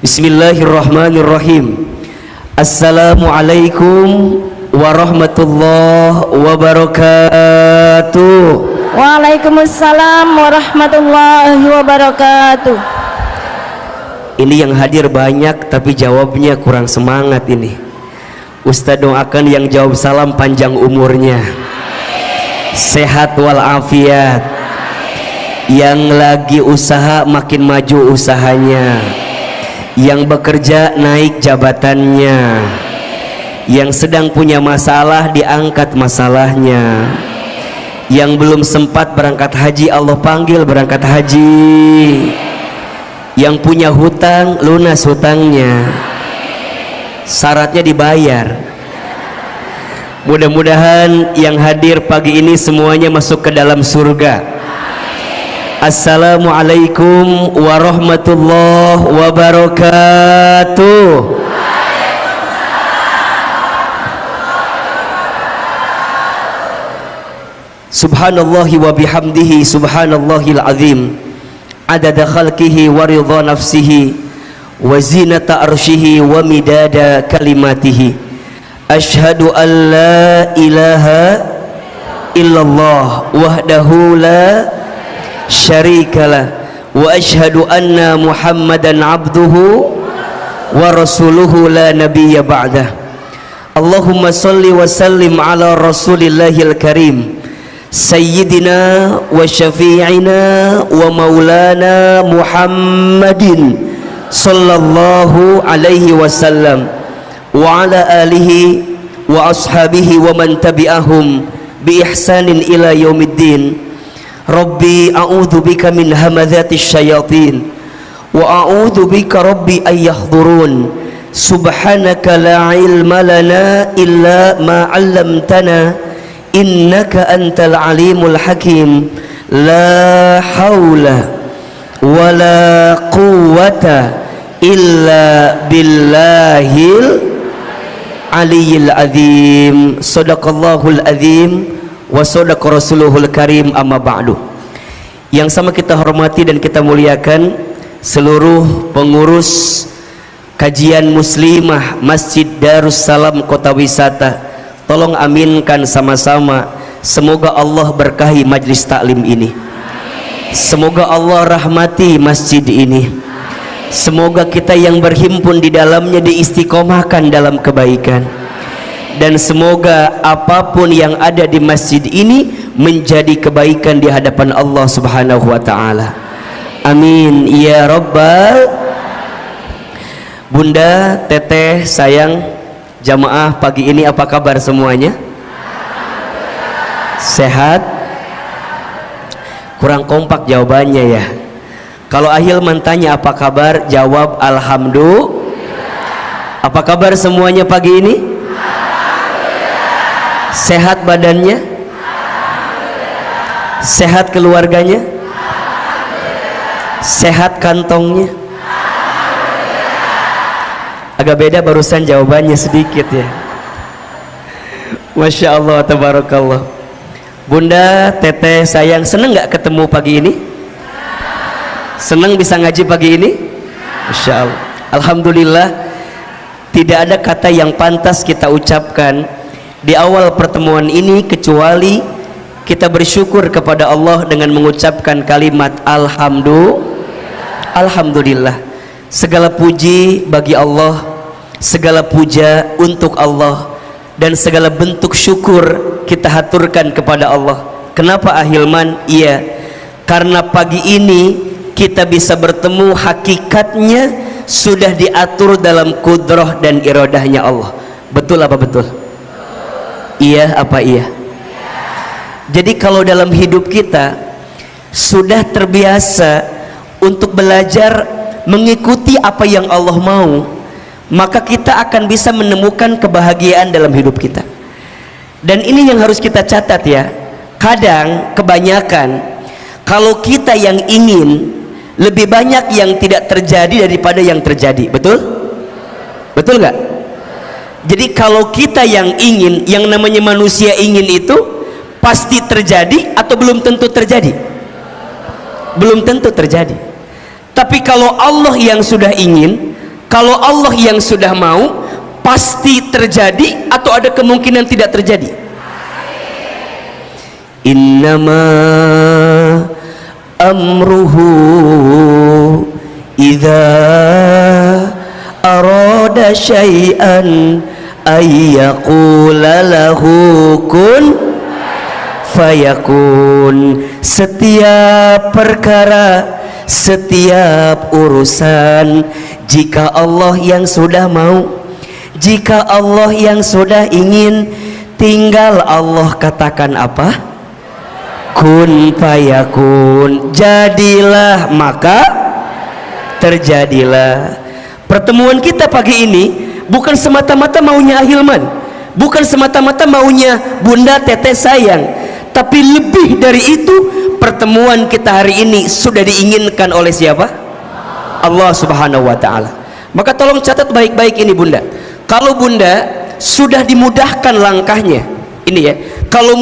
Bismillahirrahmanirrahim. Assalamualaikum warahmatullahi wabarakatuh. Waalaikumsalam warahmatullahi wabarakatuh. Ini yang hadir banyak tapi jawabnya kurang semangat ini. Ustaz doakan yang jawab salam panjang umurnya, sehat walafiat. Yang lagi usaha makin maju usahanya, yang bekerja naik jabatannya, yang sedang punya masalah diangkat masalahnya, yang belum sempat berangkat haji Allah panggil berangkat haji, yang punya hutang lunas hutangnya, syaratnya dibayar. Mudah-mudahan yang hadir pagi ini semuanya masuk ke dalam surga. Assalamualaikum warahmatullahi wabarakatuh. Subhanallahi wa bihamdihi subhanallahil azim, adada khalqihi wa ridha nafsihi wa zinata arshihi wa midada kalimatihi. Ashhadu an la ilaha illallah wahdahu la syarikalah wa ashhadu anna muhammadan abduhu wa rasuluhu la nabiyya ba'dah. Allahumma salli wa sallim ala rasulillahil karim sayyidina wa syafi'ina wa maulana muhammadin sallallahu alaihi wasallam wa ala alihi wa ashabihi wa man tabi'ahum bi ihsanin ila yaumiddin. Rabbi a'udzu bika min hamadzati syayatin wa a'udzu bika rabbi ay yahdurun. Subhanaka la ilma lana illa ma 'allamtana innaka antal alimul hakim. La haula wa la quwwata illa billahil aliyyil azim. Shadaqallahul azim wa sadaqa rasuluhul karim, amma ba'du. Yang sama kita hormati dan kita muliakan seluruh pengurus kajian muslimah Masjid Darussalam Kota Wisata. Tolong aminkan sama-sama, semoga Allah berkahi majlis taklim ini, semoga Allah rahmati masjid ini, semoga kita yang berhimpun di dalamnya diistiqomahkan dalam kebaikan, dan semoga apapun yang ada di masjid ini menjadi kebaikan di hadapan Allah subhanahu wa ta'ala. Amin ya rabbal. Bunda, teteh, sayang, jamaah pagi ini apa kabar semuanya? Sehat? Kurang kompak jawabannya ya. Kalau Ahilman tanya apa kabar, jawab alhamdulillah. Apa kabar semuanya pagi ini? Sehat badannya? Sehat keluarganya? Sehat kantongnya? Agak beda barusan jawabannya sedikit ya. Masya Allah, tabarakallah. Bunda, teteh, sayang, seneng gak ketemu pagi ini? Seneng bisa ngaji pagi ini? Masya Allah. Alhamdulillah, tidak ada kata yang pantas kita ucapkan di awal pertemuan ini kecuali kita bersyukur kepada Allah dengan mengucapkan kalimat alhamdulillah. Segala puji bagi Allah, segala puja untuk Allah, dan segala bentuk syukur kita haturkan kepada Allah. Kenapa Ahilman? Iya, karena pagi ini kita bisa bertemu hakikatnya sudah diatur dalam kudrah dan iradahnya Allah. Betul apa betul? Iya apa iya? Jadi kalau dalam hidup kita sudah terbiasa untuk belajar mengikuti apa yang Allah mau, maka kita akan bisa menemukan kebahagiaan dalam hidup kita. Dan ini yang harus kita catat ya. Kadang kebanyakan kalau kita yang ingin, lebih banyak yang tidak terjadi daripada yang terjadi. Betul? Betul nggak? Jadi kalau kita yang ingin, yang namanya manusia ingin itu pasti terjadi atau belum tentu terjadi? Belum tentu terjadi. Tapi kalau Allah yang sudah ingin, Kalau Allah yang sudah mau, pasti terjadi atau ada kemungkinan tidak terjadi? Innama amruhu idza arada syai'an ayyaqula lahu kun fayakun. Setiap perkara, setiap urusan, jika Allah yang sudah mau, jika Allah yang sudah ingin, tinggal Allah katakan apa? Kun fayakun, jadilah maka terjadilah. Pertemuan kita pagi ini bukan semata-mata maunya Ahilman, bukan semata-mata maunya Bunda Teteh sayang, tapi lebih dari itu, pertemuan kita hari ini sudah diinginkan oleh siapa? Allah Subhanahu wa ta'ala. Maka tolong catat baik-baik ini Bunda. Kalau Bunda sudah dimudahkan langkahnya, ini ya, kalau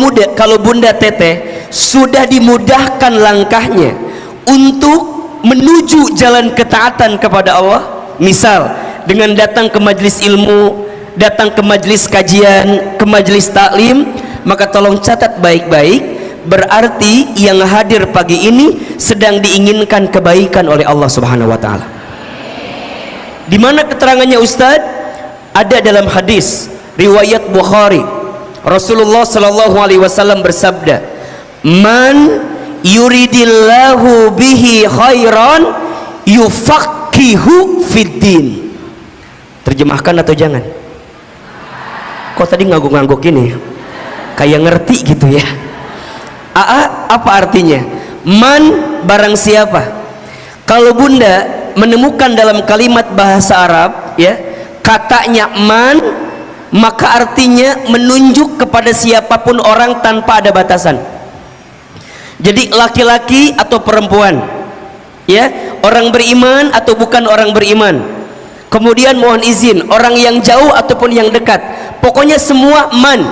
Bunda Teteh sudah dimudahkan langkahnya untuk menuju jalan ketaatan kepada Allah, misal dengan datang ke majelis ilmu, datang ke majelis kajian, ke majelis taklim, maka tolong catat baik-baik, berarti yang hadir pagi ini sedang diinginkan kebaikan oleh Allah Subhanahu wa ta'ala. Di mana keterangannya Ustaz? Ada dalam hadis riwayat Bukhari, Rasulullah sallallahu alaihi wasallam bersabda, man yuridillahu bihi khairan yufaqihu fiddin. Terjemahkan atau jangan? Kok tadi ngangguk-ngangguk ini? Kayak ngerti gitu ya. Apa artinya? Man, barang siapa. Kalau Bunda menemukan dalam kalimat bahasa Arab ya, katanya man, maka artinya menunjuk kepada siapapun orang tanpa ada batasan. Jadi laki-laki atau perempuan ya, orang beriman atau bukan orang beriman, kemudian mohon izin, orang yang jauh ataupun yang dekat, pokoknya semua man.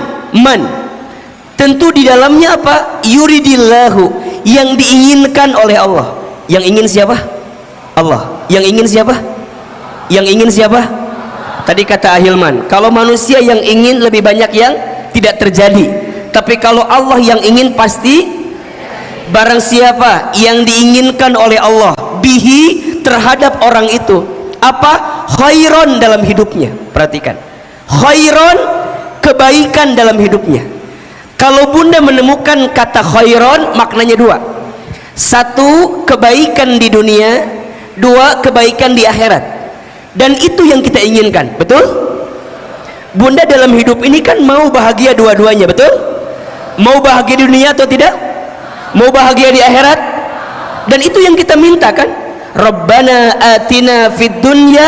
Tentu di dalamnya apa? Yuridillahu, yang diinginkan oleh Allah. Yang ingin siapa? Allah. Yang ingin siapa? Yang ingin siapa? Tadi kata Ahilman, kalau manusia yang ingin lebih banyak yang tidak terjadi, tapi kalau Allah yang ingin pasti. Barang siapa yang diinginkan oleh Allah bihi, terhadap orang itu apa? Khairon dalam hidupnya. Perhatikan, khairon, kebaikan dalam hidupnya. Kalau Bunda menemukan kata khairon, maknanya dua. Satu, kebaikan di dunia. Dua, kebaikan di akhirat. Dan itu yang kita inginkan, betul? Bunda dalam hidup ini kan mau bahagia dua-duanya, betul? Mau bahagia di dunia atau tidak? Mau bahagia di akhirat? Dan itu yang kita minta kan? Rabbana atina fid dunya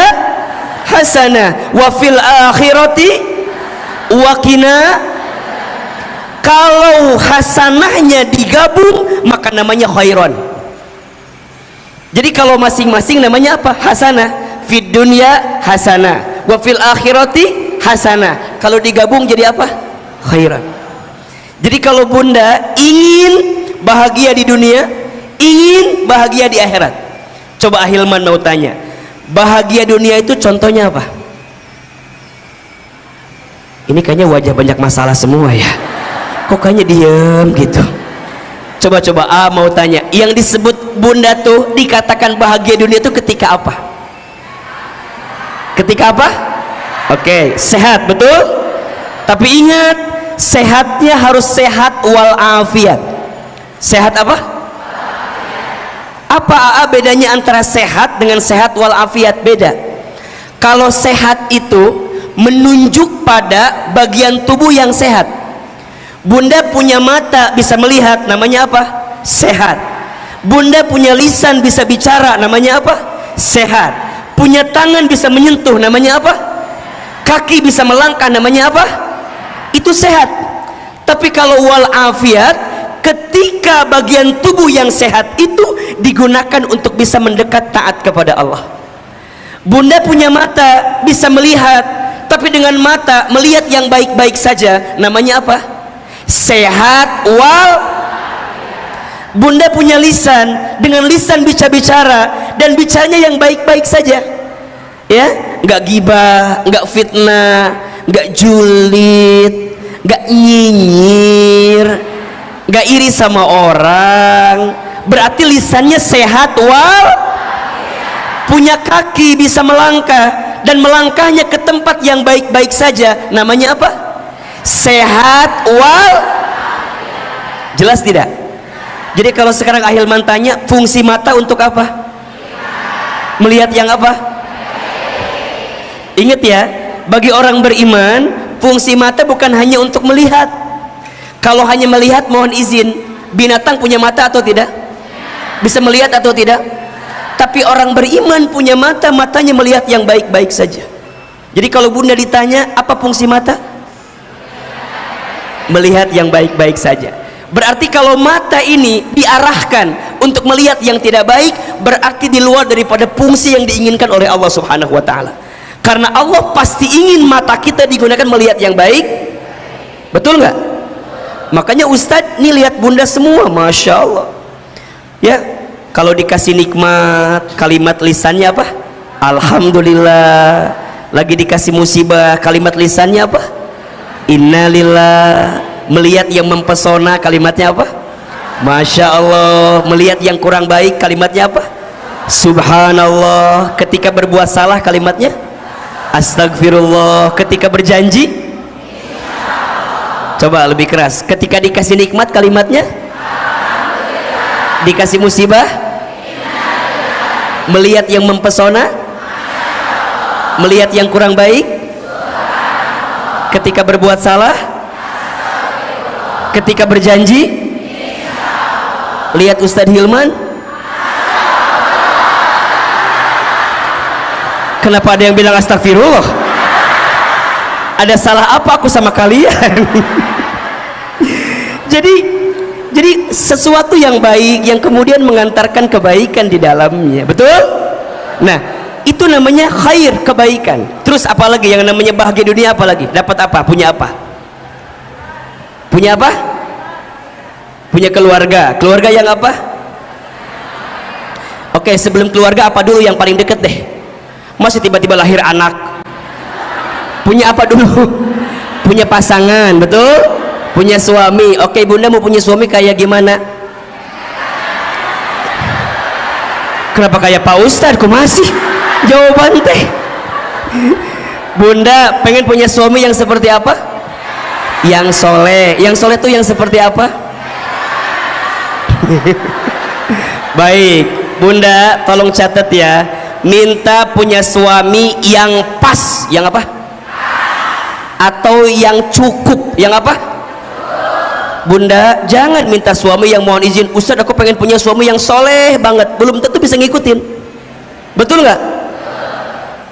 hasanah wa fil akhirati waqina. Kalau hasanahnya digabung maka namanya khairon. Jadi kalau masing-masing namanya apa? Hasanah. Fid dunya hasanah wa fil akhirati hasanah. Kalau digabung jadi apa? Khairan. Jadi kalau Bunda ingin bahagia di dunia, ingin bahagia di akhirat, coba Ahilman mau tanya, bahagia dunia itu contohnya apa? Ini kayaknya wajah banyak masalah semua ya, kok kayaknya diem gitu. Coba mau tanya, yang disebut Bunda tuh dikatakan bahagia dunia itu ketika apa? Ketika apa? Oke, sehat, betul? Tapi ingat, sehatnya harus sehat walafiat. Sehat apa? Apa bedanya antara sehat dengan sehat walafiat? Beda. Kalau sehat itu menunjuk pada bagian tubuh yang sehat. Bunda punya mata bisa melihat, namanya apa? Sehat. Bunda punya lisan bisa bicara, namanya apa? Sehat. Punya tangan bisa menyentuh, namanya apa? Kaki bisa melangkah, namanya apa? Itu sehat. Tapi kalau walafiat, ketika bagian tubuh yang sehat itu digunakan untuk bisa mendekat taat kepada Allah. Bunda punya mata bisa melihat, tapi dengan mata melihat yang baik-baik saja, namanya apa? Sehat wal. Bunda punya lisan, dengan lisan bisa bicara dan bicaranya yang baik-baik saja, ya, nggak gibah, nggak fitnah, nggak julid, nggak nyinyir, nggak iri sama orang. Berarti lisannya sehat wal, punya kaki, bisa melangkah, dan melangkahnya ke tempat yang baik-baik saja. Namanya apa? Sehat wal. Jelas tidak? Jadi kalau sekarang Ahilman tanya, fungsi mata untuk apa? Melihat yang apa? Ingat ya, bagi orang beriman, fungsi mata bukan hanya untuk melihat. Kalau hanya melihat, mohon izin, binatang punya mata atau tidak? Bisa melihat atau tidak? Tapi orang beriman punya mata, matanya melihat yang baik-baik saja. Jadi kalau bunda ditanya, apa fungsi mata? Melihat yang baik-baik saja. Berarti kalau mata ini diarahkan untuk melihat yang tidak baik, berarti di luar daripada fungsi yang diinginkan oleh Allah Subhanahu wa Ta'ala. Karena Allah pasti ingin mata kita digunakan melihat yang baik. Betul nggak? Makanya Ustadz nih lihat bunda semua, Masya Allah ya. Kalau dikasih nikmat, kalimat lisannya apa? Alhamdulillah. Lagi dikasih musibah, kalimat lisannya apa? Innalillah. Melihat yang mempesona, kalimatnya apa? Masya Allah. Melihat yang kurang baik, kalimatnya apa? Subhanallah. Ketika berbuat salah, kalimatnya Astagfirullah. Ketika berjanji, coba lebih keras. Ketika dikasih nikmat, kalimatnya dikasih musibah, melihat yang mempesona, melihat yang kurang baik, ketika berbuat salah, ketika berjanji. Lihat Ustadz Hilman, kenapa ada yang bilang astagfirullah? Ada salah apa aku sama kalian? Jadi sesuatu yang baik yang kemudian mengantarkan kebaikan di dalamnya, betul? Nah, itu namanya khair, kebaikan. Terus apalagi yang namanya bahagia dunia, apalagi? Dapat apa? Punya apa? Punya apa? Punya keluarga. Keluarga yang apa? Oke, sebelum keluarga apa dulu yang paling deket deh? Masih tiba-tiba lahir anak. Punya apa dulu? Punya pasangan, betul? Punya suami. Oke, bunda mau punya suami kayak gimana? Kenapa kayak Pak Ustadz? Kok masih jawaban teh? Bunda pengen punya suami yang seperti apa? Yang soleh. Yang soleh tuh yang seperti apa? Baik, bunda tolong catat ya. Minta punya suami yang pas. Yang apa? Atau yang cukup. Yang apa? Bunda jangan minta suami yang mohon izin, Ustadz aku pengen punya suami yang soleh banget, belum tentu bisa ngikutin. Betul nggak?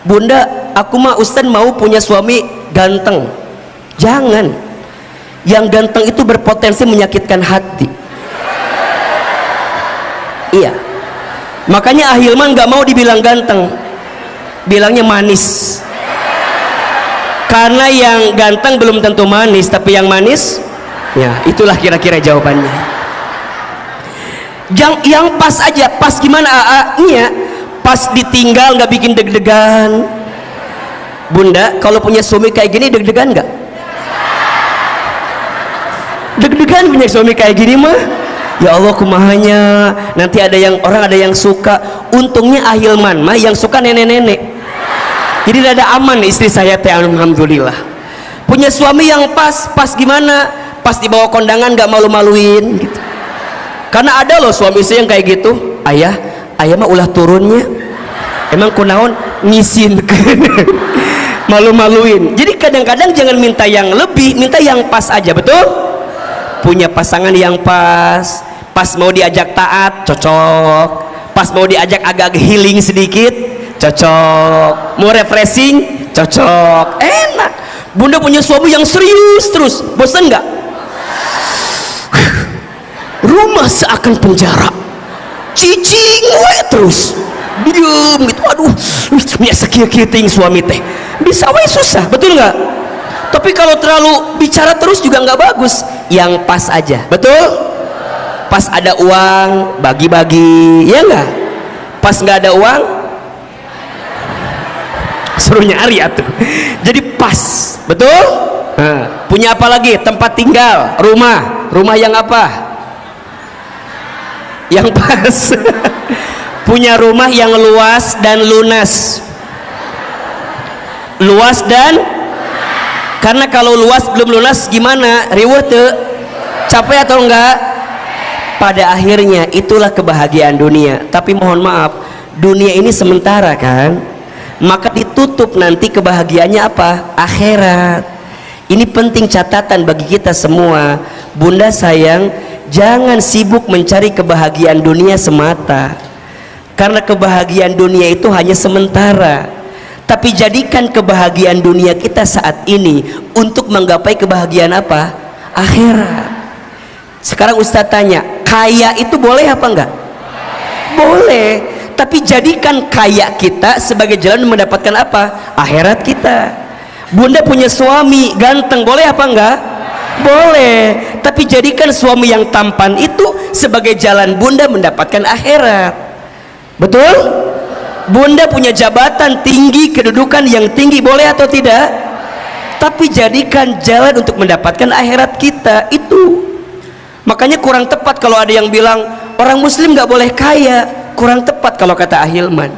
Bunda aku mah Ustadz mau punya suami ganteng. Jangan. Yang ganteng itu berpotensi menyakitkan hati. Iya, makanya Ahilman nggak mau dibilang ganteng, bilangnya manis. Karena yang ganteng belum tentu manis, tapi yang manis, ya itulah kira-kira jawabannya. Yang pas aja. Pas gimana AA-nya? Pas ditinggal nggak bikin deg-degan. Bunda kalau punya suami kayak gini deg-degan nggak? Deg-degan punya suami kayak gini mah. Ya Allah kumahanya, nanti ada yang suka. Untungnya Ahilman mah yang suka nenek-nenek, jadi ada aman istri saya teh, alhamdulillah. Punya suami yang pas gimana? Pas dibawa kondangan gak malu-maluin gitu. Karena ada loh suami saya yang kayak gitu. Ayah mah ulah turunnya, emang kunaon ngisin. Malu-maluin. Jadi kadang-kadang jangan minta yang lebih, minta yang pas aja, betul? Punya pasangan yang pas mau diajak taat cocok, pas mau diajak agak healing sedikit cocok, mau refreshing cocok, enak. Bunda punya suami yang serius terus, bosan nggak? Rumah seakan penjara, cicing we terus diem gitu. Aduh, biasa kia-kia suami teh bisa we susah, betul nggak? Tapi kalau terlalu bicara terus juga nggak bagus. Yang pas aja, betul? Pas ada uang bagi-bagi, ya nggak? Pas nggak ada uang suruh nyari atuh. Jadi pas, betul? Nah, punya apa lagi? Tempat tinggal, rumah yang apa? Yang pas. Punya rumah yang luas dan lunas. Luas dan, karena kalau luas belum lunas gimana? Riweuh teu? Capek atau enggak? Pada akhirnya itulah kebahagiaan dunia. Tapi mohon maaf, dunia ini sementara kan, maka ditutup nanti kebahagiaannya apa? Akhirat. Ini penting catatan bagi kita semua. Bunda sayang, jangan sibuk mencari kebahagiaan dunia semata, karena kebahagiaan dunia itu hanya sementara. Tapi jadikan kebahagiaan dunia kita saat ini untuk menggapai kebahagiaan apa? Akhirat. Sekarang Ustaz tanya, kaya itu boleh apa enggak? Boleh. Tapi jadikan kaya kita sebagai jalan mendapatkan apa? Akhirat kita. Bunda punya suami ganteng, boleh apa enggak? Boleh. Tapi jadikan suami yang tampan itu sebagai jalan Bunda mendapatkan akhirat. Betul? Bunda punya jabatan tinggi, kedudukan yang tinggi, boleh atau tidak? Tapi jadikan jalan untuk mendapatkan akhirat kita itu. Makanya kurang tepat kalau ada yang bilang orang muslim gak boleh kaya. Kurang tepat kalau kata Ahilman.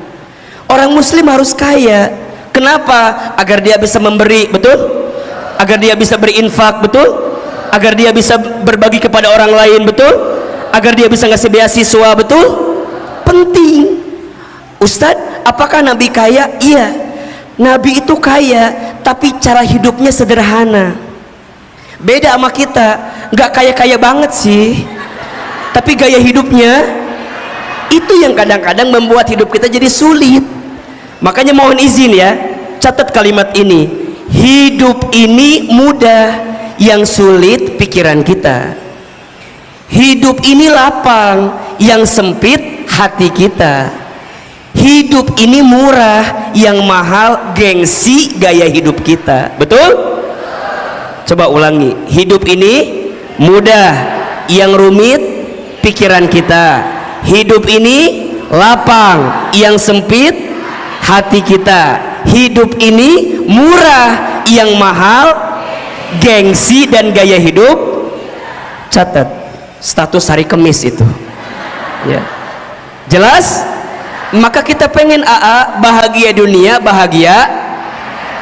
Orang muslim harus kaya. Kenapa? Agar dia bisa memberi, betul? Agar dia bisa berinfak, betul? Agar dia bisa berbagi kepada orang lain, betul? Agar dia bisa ngasih beasiswa, betul? Penting. Ustadz, apakah Nabi kaya? Iya, Nabi itu kaya, tapi cara hidupnya sederhana. Beda sama kita, nggak kaya-kaya banget sih, tapi gaya hidupnya itu yang kadang-kadang membuat hidup kita jadi sulit. Makanya mohon izin ya, catat kalimat ini. Hidup ini mudah, yang sulit pikiran kita. Hidup ini lapang, yang sempit hati kita. Hidup ini murah, yang mahal gengsi gaya hidup kita. Betul? Coba ulangi. Hidup ini mudah, yang rumit pikiran kita. Hidup ini lapang, yang sempit hati kita. Hidup ini murah, yang mahal gengsi dan gaya hidup. Catat status hari Kamis itu ya. Jelas? Maka kita pengen AA bahagia dunia, bahagia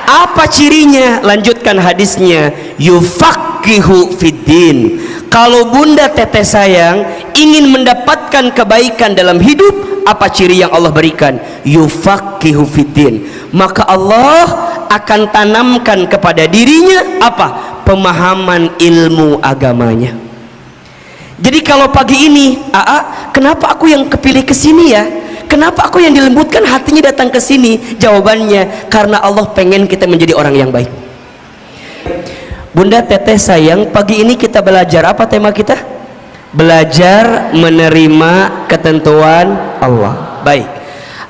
apa cirinya? Lanjutkan hadisnya, yufaqihu fiddin. Kalau Bunda Teteh sayang ingin mendapatkan kebaikan dalam hidup, apa ciri yang Allah berikan? Yufaqihu fiddin. Maka Allah akan tanamkan kepada dirinya apa? Pemahaman ilmu agamanya. Jadi kalau pagi ini AA, kenapa aku yang kepilih ke sini ya? Kenapa aku yang dilembutkan hatinya datang ke sini? Jawabannya, karena Allah pengen kita menjadi orang yang baik. Bunda Teteh sayang, pagi ini kita belajar apa tema kita? Belajar menerima ketentuan Allah. Baik.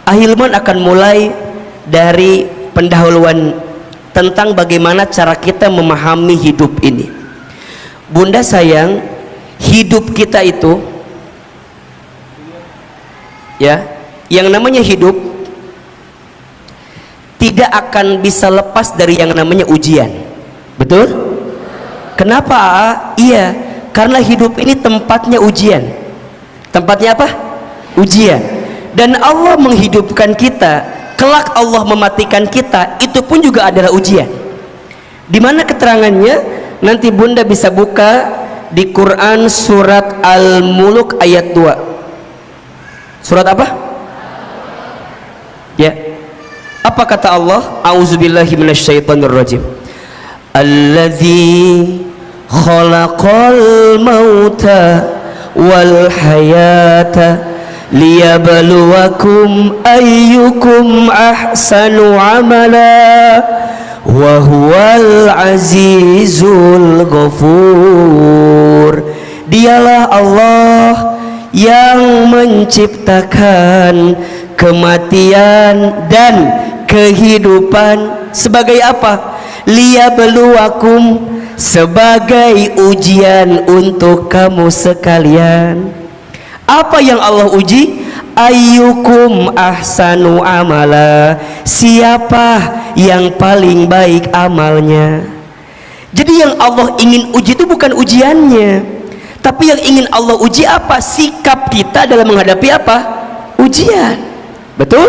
Ahilman akan mulai dari pendahuluan tentang bagaimana cara kita memahami hidup ini. Bunda sayang, hidup kita itu ya, yang namanya hidup tidak akan bisa lepas dari yang namanya ujian. Betul? Kenapa? Iya, karena hidup ini tempatnya ujian. Tempatnya apa? Ujian. Dan Allah menghidupkan kita, kelak Allah mematikan kita, itu pun juga adalah ujian. Di mana keterangannya? Nanti Bunda bisa buka di Quran surat Al-Mulk ayat 2. Surat apa? Ya. Apa kata Allah? A'udzubillahi minasyaitonirrajim. Alladzi khalaqal mauta wal hayata liyabluwakum ayyukum ahsanu amala wa huwal azizul ghafur. Dialah Allah yang menciptakan kematian dan kehidupan sebagai apa? Liyabluwakum, sebagai ujian untuk kamu sekalian. Apa yang Allah uji? Ayyukum ahsanu amala, siapa yang paling baik amalnya. Jadi yang Allah ingin uji itu bukan ujiannya, tapi yang ingin Allah uji apa? Sikap kita dalam menghadapi apa? Ujian. Betul?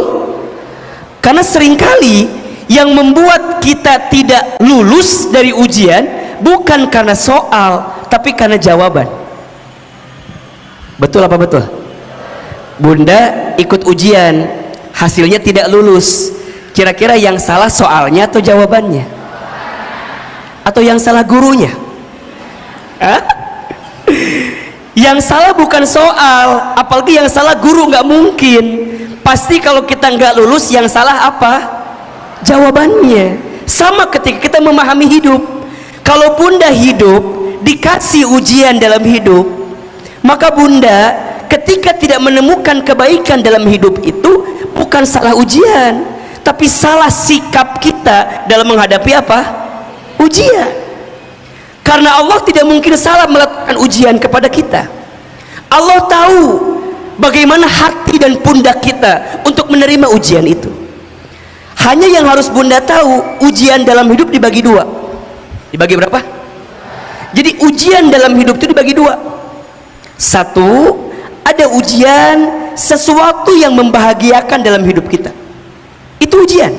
Karena seringkali yang membuat kita tidak lulus dari ujian bukan karena soal, tapi karena jawaban. Betul apa betul? Bunda ikut ujian, hasilnya tidak lulus. Kira-kira yang salah soalnya atau jawabannya? Atau yang salah gurunya? Hah? Yang salah bukan soal, apalagi yang salah guru, nggak mungkin. Pasti kalau kita nggak lulus, yang salah apa? Jawabannya. Sama ketika kita memahami hidup. Kalau bunda hidup dikasih ujian dalam hidup, maka bunda ketika tidak menemukan kebaikan dalam hidup itu bukan salah ujian, tapi salah sikap kita dalam menghadapi apa? Ujian. Karena Allah tidak mungkin salah melakukan ujian kepada kita. Allah tahu bagaimana hati dan pundak kita untuk menerima ujian itu. Hanya yang harus bunda tahu, ujian dalam hidup dibagi dua. Dibagi berapa? Jadi ujian dalam hidup itu dibagi dua. Satu, ada ujian sesuatu yang membahagiakan dalam hidup kita. Itu ujian.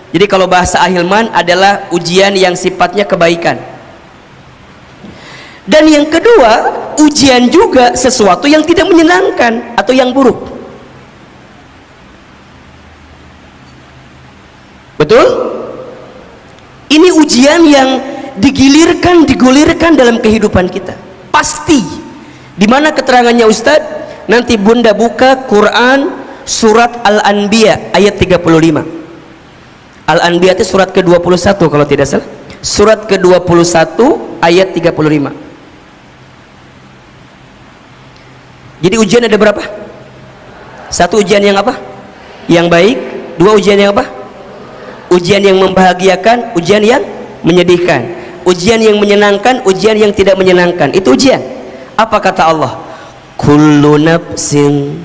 Jadi kalau bahasa Ahilman adalah ujian yang sifatnya kebaikan. Dan yang kedua, ujian juga sesuatu yang tidak menyenangkan atau yang buruk. Betul? Ini ujian yang digulirkan dalam kehidupan kita. Pasti. Di mana keterangannya Ustadz? Nanti bunda buka Quran surat Al-Anbiya ayat 35. Al-Anbiya itu surat ke-21 kalau tidak salah. Surat ke-21 ayat 35. Jadi ujian ada berapa? Satu, ujian yang apa? Yang baik. Dua, ujian yang apa? Ujian yang membahagiakan, ujian yang menyedihkan. Ujian yang menyenangkan, ujian yang tidak menyenangkan. Itu ujian. Apa kata Allah? Kullu nafsin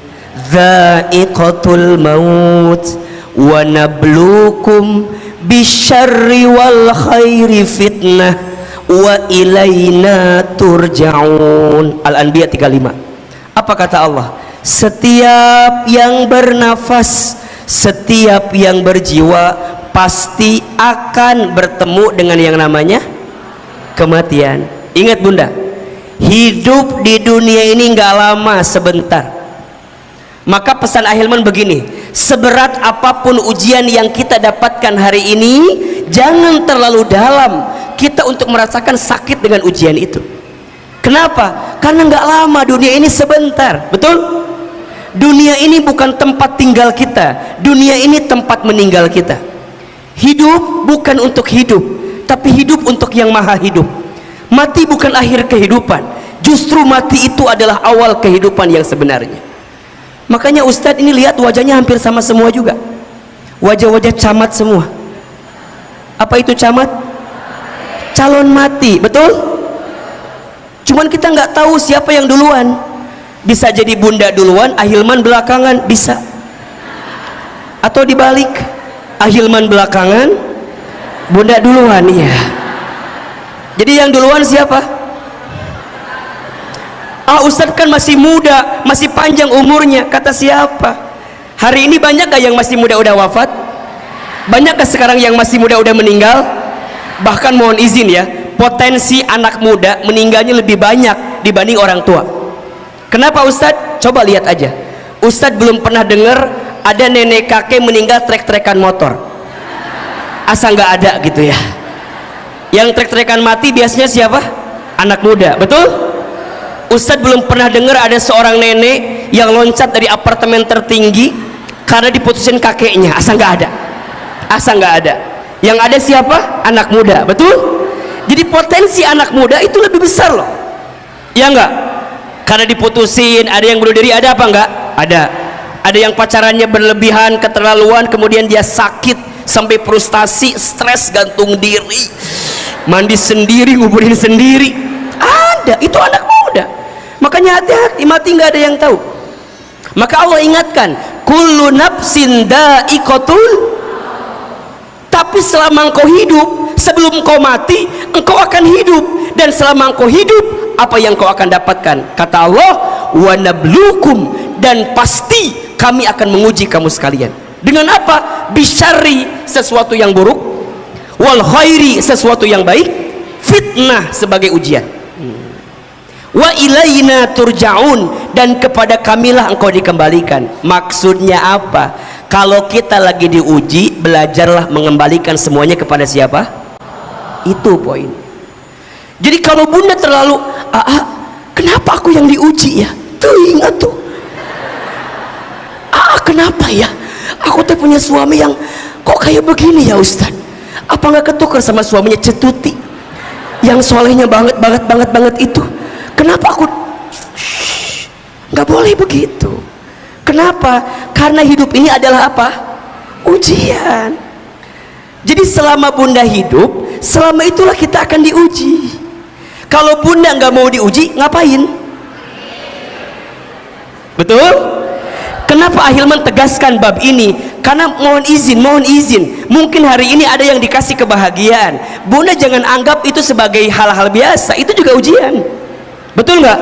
dha'iqatul maut wa nabluukum bisyarri wal khairi fitnah wa ilaina turja'un. Al-Anbiya 35. Apa kata Allah? Setiap yang bernafas, setiap yang berjiwa pasti akan bertemu dengan yang namanya kematian. Ingat bunda, hidup di dunia ini nggak lama, sebentar. Maka pesan Ahilman begini, seberat apapun ujian yang kita dapatkan hari ini, jangan terlalu dalam kita untuk merasakan sakit dengan ujian itu. Kenapa? Karena nggak lama, dunia ini sebentar. Betul? Dunia ini bukan tempat tinggal kita, dunia ini tempat meninggal kita. Hidup bukan untuk hidup, tapi hidup untuk yang maha hidup. Mati bukan akhir kehidupan, justru mati itu adalah awal kehidupan yang sebenarnya. Makanya Ustadz ini lihat wajahnya hampir sama semua juga, wajah-wajah camat semua. Apa itu camat? Calon mati, betul? Cuman kita nggak tahu siapa yang duluan. Bisa jadi bunda duluan, Ahilman belakangan, bisa. Atau dibalik, Ahilman belakangan, bunda duluan, iya. Jadi yang duluan siapa? Ah, Ustadz kan masih muda, masih panjang umurnya. Kata siapa? Hari ini banyak gak yang masih muda udah wafat? Banyak gak sekarang yang masih muda udah meninggal? Bahkan mohon izin ya, potensi anak muda meninggalnya lebih banyak dibanding orang tua. Kenapa Ustadz? Coba lihat aja. Ustadz belum pernah dengar ada nenek kakek meninggal trek-trekan motor. Asal nggak ada gitu ya. Yang trek-trekan mati biasanya siapa? Anak muda, betul? Ustadz belum pernah dengar ada seorang nenek yang loncat dari apartemen tertinggi karena diputusin kakeknya. Asal nggak ada. Asal nggak ada. Yang ada siapa? Anak muda, betul? Jadi potensi anak muda itu lebih besar loh. Ya enggak? Karena diputusin, ada yang bunuh diri, ada apa enggak? Ada. Ada yang pacarannya berlebihan, keterlaluan, kemudian dia sakit sampai frustasi, stres, gantung diri, mandi sendiri, nguburin sendiri. Ada, itu anak muda. Makanya hati-hati, mati nggak ada yang tahu. Maka Allah ingatkan, kullu nafsin dha'iqatul. Tapi Tapi selama engkau hidup, sebelum engkau mati, engkau akan hidup. Dan selama engkau hidup, apa yang engkau akan dapatkan? Kata Allah, wa nablukum, dan pasti kami akan menguji kamu sekalian. Dengan apa? Bisyarri, sesuatu yang buruk, wal khairi, sesuatu yang baik, fitnah sebagai ujian. Wa ilaina turja'un, dan kepada kamilah engkau dikembalikan. Maksudnya apa? Kalau kita lagi diuji, belajarlah mengembalikan semuanya kepada siapa? Itu poin. Jadi kalau bunda terlalu kenapa aku yang diuji ya? Tuh ingat tuh, kenapa ya aku tuh punya suami yang kok kayak begini ya Ustaz? Apa nggak ketukar sama suaminya Cetuti yang solehnya banget itu? Kenapa aku nggak boleh begitu? Kenapa? Karena hidup ini adalah apa? Ujian. Jadi selama bunda hidup, selama itulah kita akan diuji. Kalau bunda nggak mau diuji, ngapain? Betul? Kenapa Ahilman tegaskan bab ini? Karena mohon izin, mungkin hari ini ada yang dikasih kebahagiaan. Bunda jangan anggap itu sebagai hal-hal biasa, itu juga ujian. Betul nggak?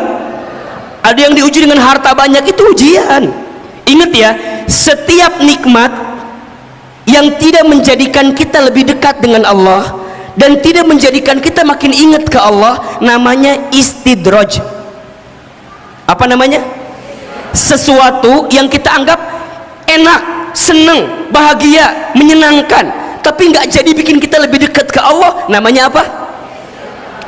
Ada yang diuji dengan harta banyak, itu ujian. Ingat ya, setiap nikmat yang tidak menjadikan kita lebih dekat dengan Allah dan tidak menjadikan kita makin ingat ke Allah, namanya istidraj. Apa namanya? Sesuatu yang kita anggap enak, senang, bahagia, menyenangkan, tapi nggak jadi bikin kita lebih dekat ke Allah, namanya apa?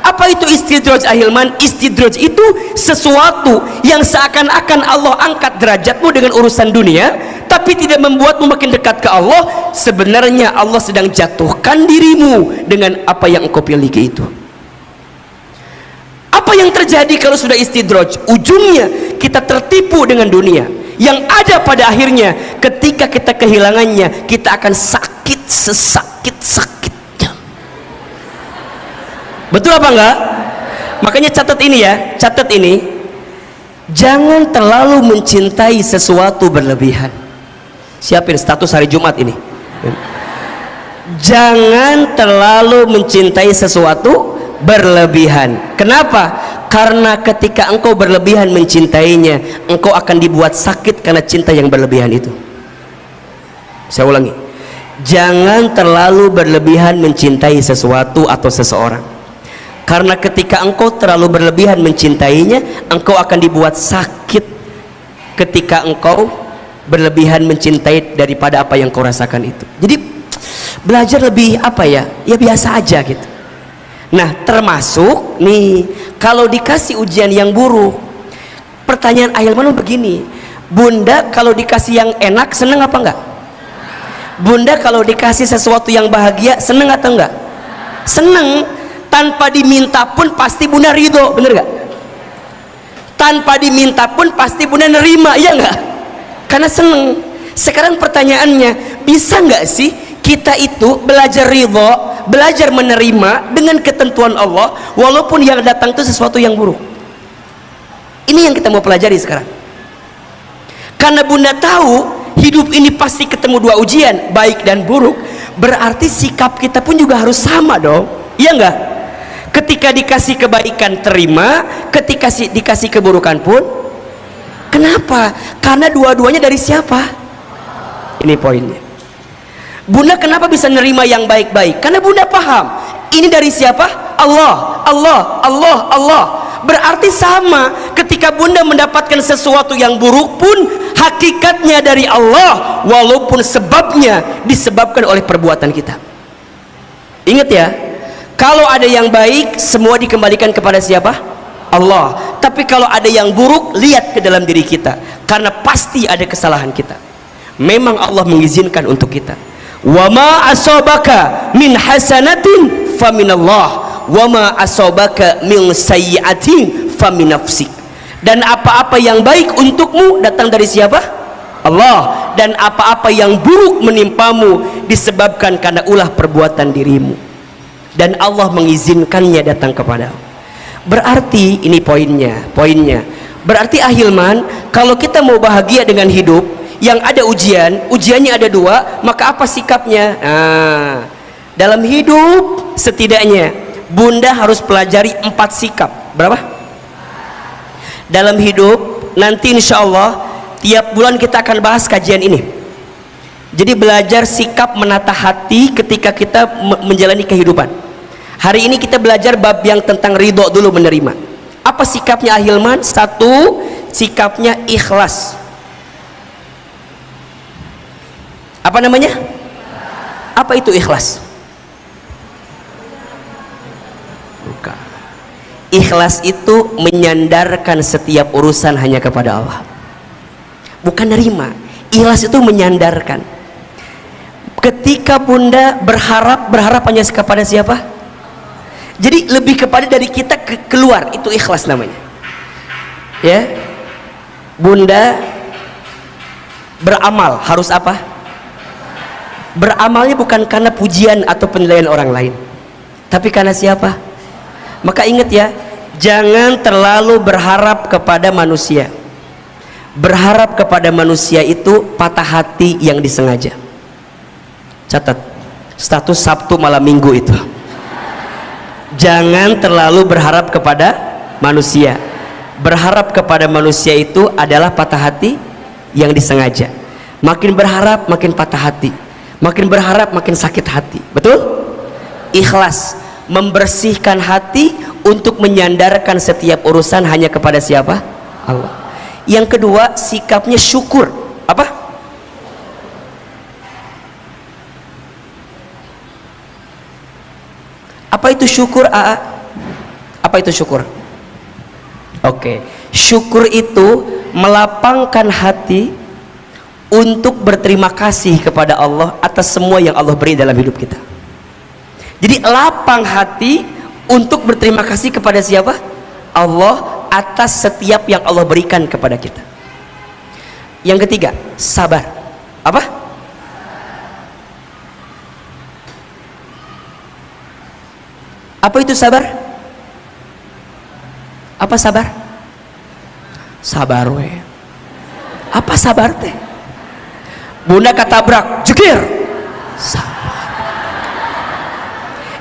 Apa itu istidraj Ahilman? Istidraj itu sesuatu yang seakan-akan Allah angkat derajatmu dengan urusan dunia, tapi tidak membuatmu makin dekat ke Allah. Sebenarnya Allah sedang jatuhkan dirimu dengan apa yang engkau miliki itu. Apa yang terjadi kalau sudah istidraj? Ujungnya kita tertipu dengan dunia, yang ada pada akhirnya ketika kita kehilangannya, kita akan sakit sesakit-sakitnya. Betul apa enggak? Makanya catat ini ya, catat ini, jangan terlalu mencintai sesuatu berlebihan. Siapin status hari Jumat ini. Jangan terlalu mencintai sesuatu berlebihan. Kenapa? Karena ketika engkau berlebihan mencintainya, engkau akan dibuat sakit karena cinta yang berlebihan itu. Saya ulangi, jangan terlalu berlebihan mencintai sesuatu atau seseorang, karena ketika engkau terlalu berlebihan mencintainya, engkau akan dibuat sakit ketika engkau berlebihan mencintai daripada apa yang kau rasakan itu. Jadi belajar lebih apa ya, ya biasa aja gitu. Nah termasuk nih, kalau dikasih ujian yang buruk, pertanyaan Ahilman begini, bunda kalau dikasih yang enak seneng apa enggak? Bunda kalau dikasih sesuatu yang bahagia seneng atau enggak? Seneng. Tanpa diminta pun pasti bunda ridho, bener gak? Tanpa diminta pun pasti bunda nerima, iya gak? Karena seneng. Sekarang pertanyaannya, bisa gak sih kita itu belajar ridho, belajar menerima dengan ketentuan Allah, walaupun yang datang itu sesuatu yang buruk? Ini yang kita mau pelajari sekarang. Karena bunda tahu hidup ini pasti ketemu dua ujian, baik dan buruk, berarti sikap kita pun juga harus sama dong, iya gak? Ketika dikasih kebaikan terima, ketika dikasih keburukan pun. Kenapa? Karena dua-duanya dari siapa? Ini poinnya. Bunda kenapa bisa nerima yang baik-baik? Karena bunda paham ini dari siapa? Allah, Allah, Allah, Allah. Berarti sama, ketika bunda mendapatkan sesuatu yang buruk pun hakikatnya dari Allah, walaupun sebabnya disebabkan oleh perbuatan kita. Ingat ya, kalau ada yang baik, semua dikembalikan kepada siapa? Allah. Tapi kalau ada yang buruk, lihat ke dalam diri kita, karena pasti ada kesalahan kita. Memang Allah mengizinkan untuk kita. Wa ma asabaka min hasanatin faminallah, wa ma asabaka min sayyi'atin faminafsik. Dan apa-apa yang baik untukmu datang dari siapa? Allah. Dan apa-apa yang buruk menimpamu disebabkan karena ulah perbuatan dirimu, dan Allah mengizinkannya datang kepada. Berarti ini poinnya, berarti Ahilman, kalau kita mau bahagia dengan hidup yang ada ujiannya ada dua, maka apa sikapnya? Nah, Dalam hidup setidaknya Bunda harus pelajari 4 sikap. Berapa? Dalam hidup nanti insya Allah tiap bulan kita akan bahas kajian ini. Jadi belajar sikap menata hati ketika kita menjalani kehidupan. Hari ini kita belajar bab yang tentang ridho dulu, menerima. Apa sikapnya Ahilman? 1, sikapnya ikhlas. Apa namanya? Apa itu ikhlas? Bukan. Ikhlas itu menyandarkan setiap urusan hanya kepada Allah. Bukan nerima. Ikhlas itu menyandarkan. Ketika Bunda berharap hanya kepada siapa? Jadi lebih kepada dari kita keluar, itu ikhlas namanya. Ya. Bunda beramal harus apa? Beramalnya bukan karena pujian atau penilaian orang lain, tapi karena siapa? Maka ingat ya, jangan terlalu berharap kepada manusia. Berharap kepada manusia itu patah hati yang disengaja. Catat status Sabtu malam Minggu itu. Jangan terlalu berharap kepada manusia. Berharap kepada manusia itu adalah patah hati yang disengaja. Makin berharap makin patah hati, makin berharap makin sakit hati. Betul? Ikhlas membersihkan hati untuk menyandarkan setiap urusan hanya kepada siapa? Allah. Yang kedua, sikapnya syukur. Apa? Apa itu syukur, AA? Apa itu syukur? Oke, syukur itu melapangkan hati untuk berterima kasih kepada Allah atas semua yang Allah beri dalam hidup kita. Jadi lapang hati untuk berterima kasih kepada siapa? Allah atas setiap yang Allah berikan kepada kita. Yang ketiga, sabar. Apa? Apa itu sabar? Apa sabar? Sabar we. Apa sabar teh? Bunda katabrak, jekir. Sabar.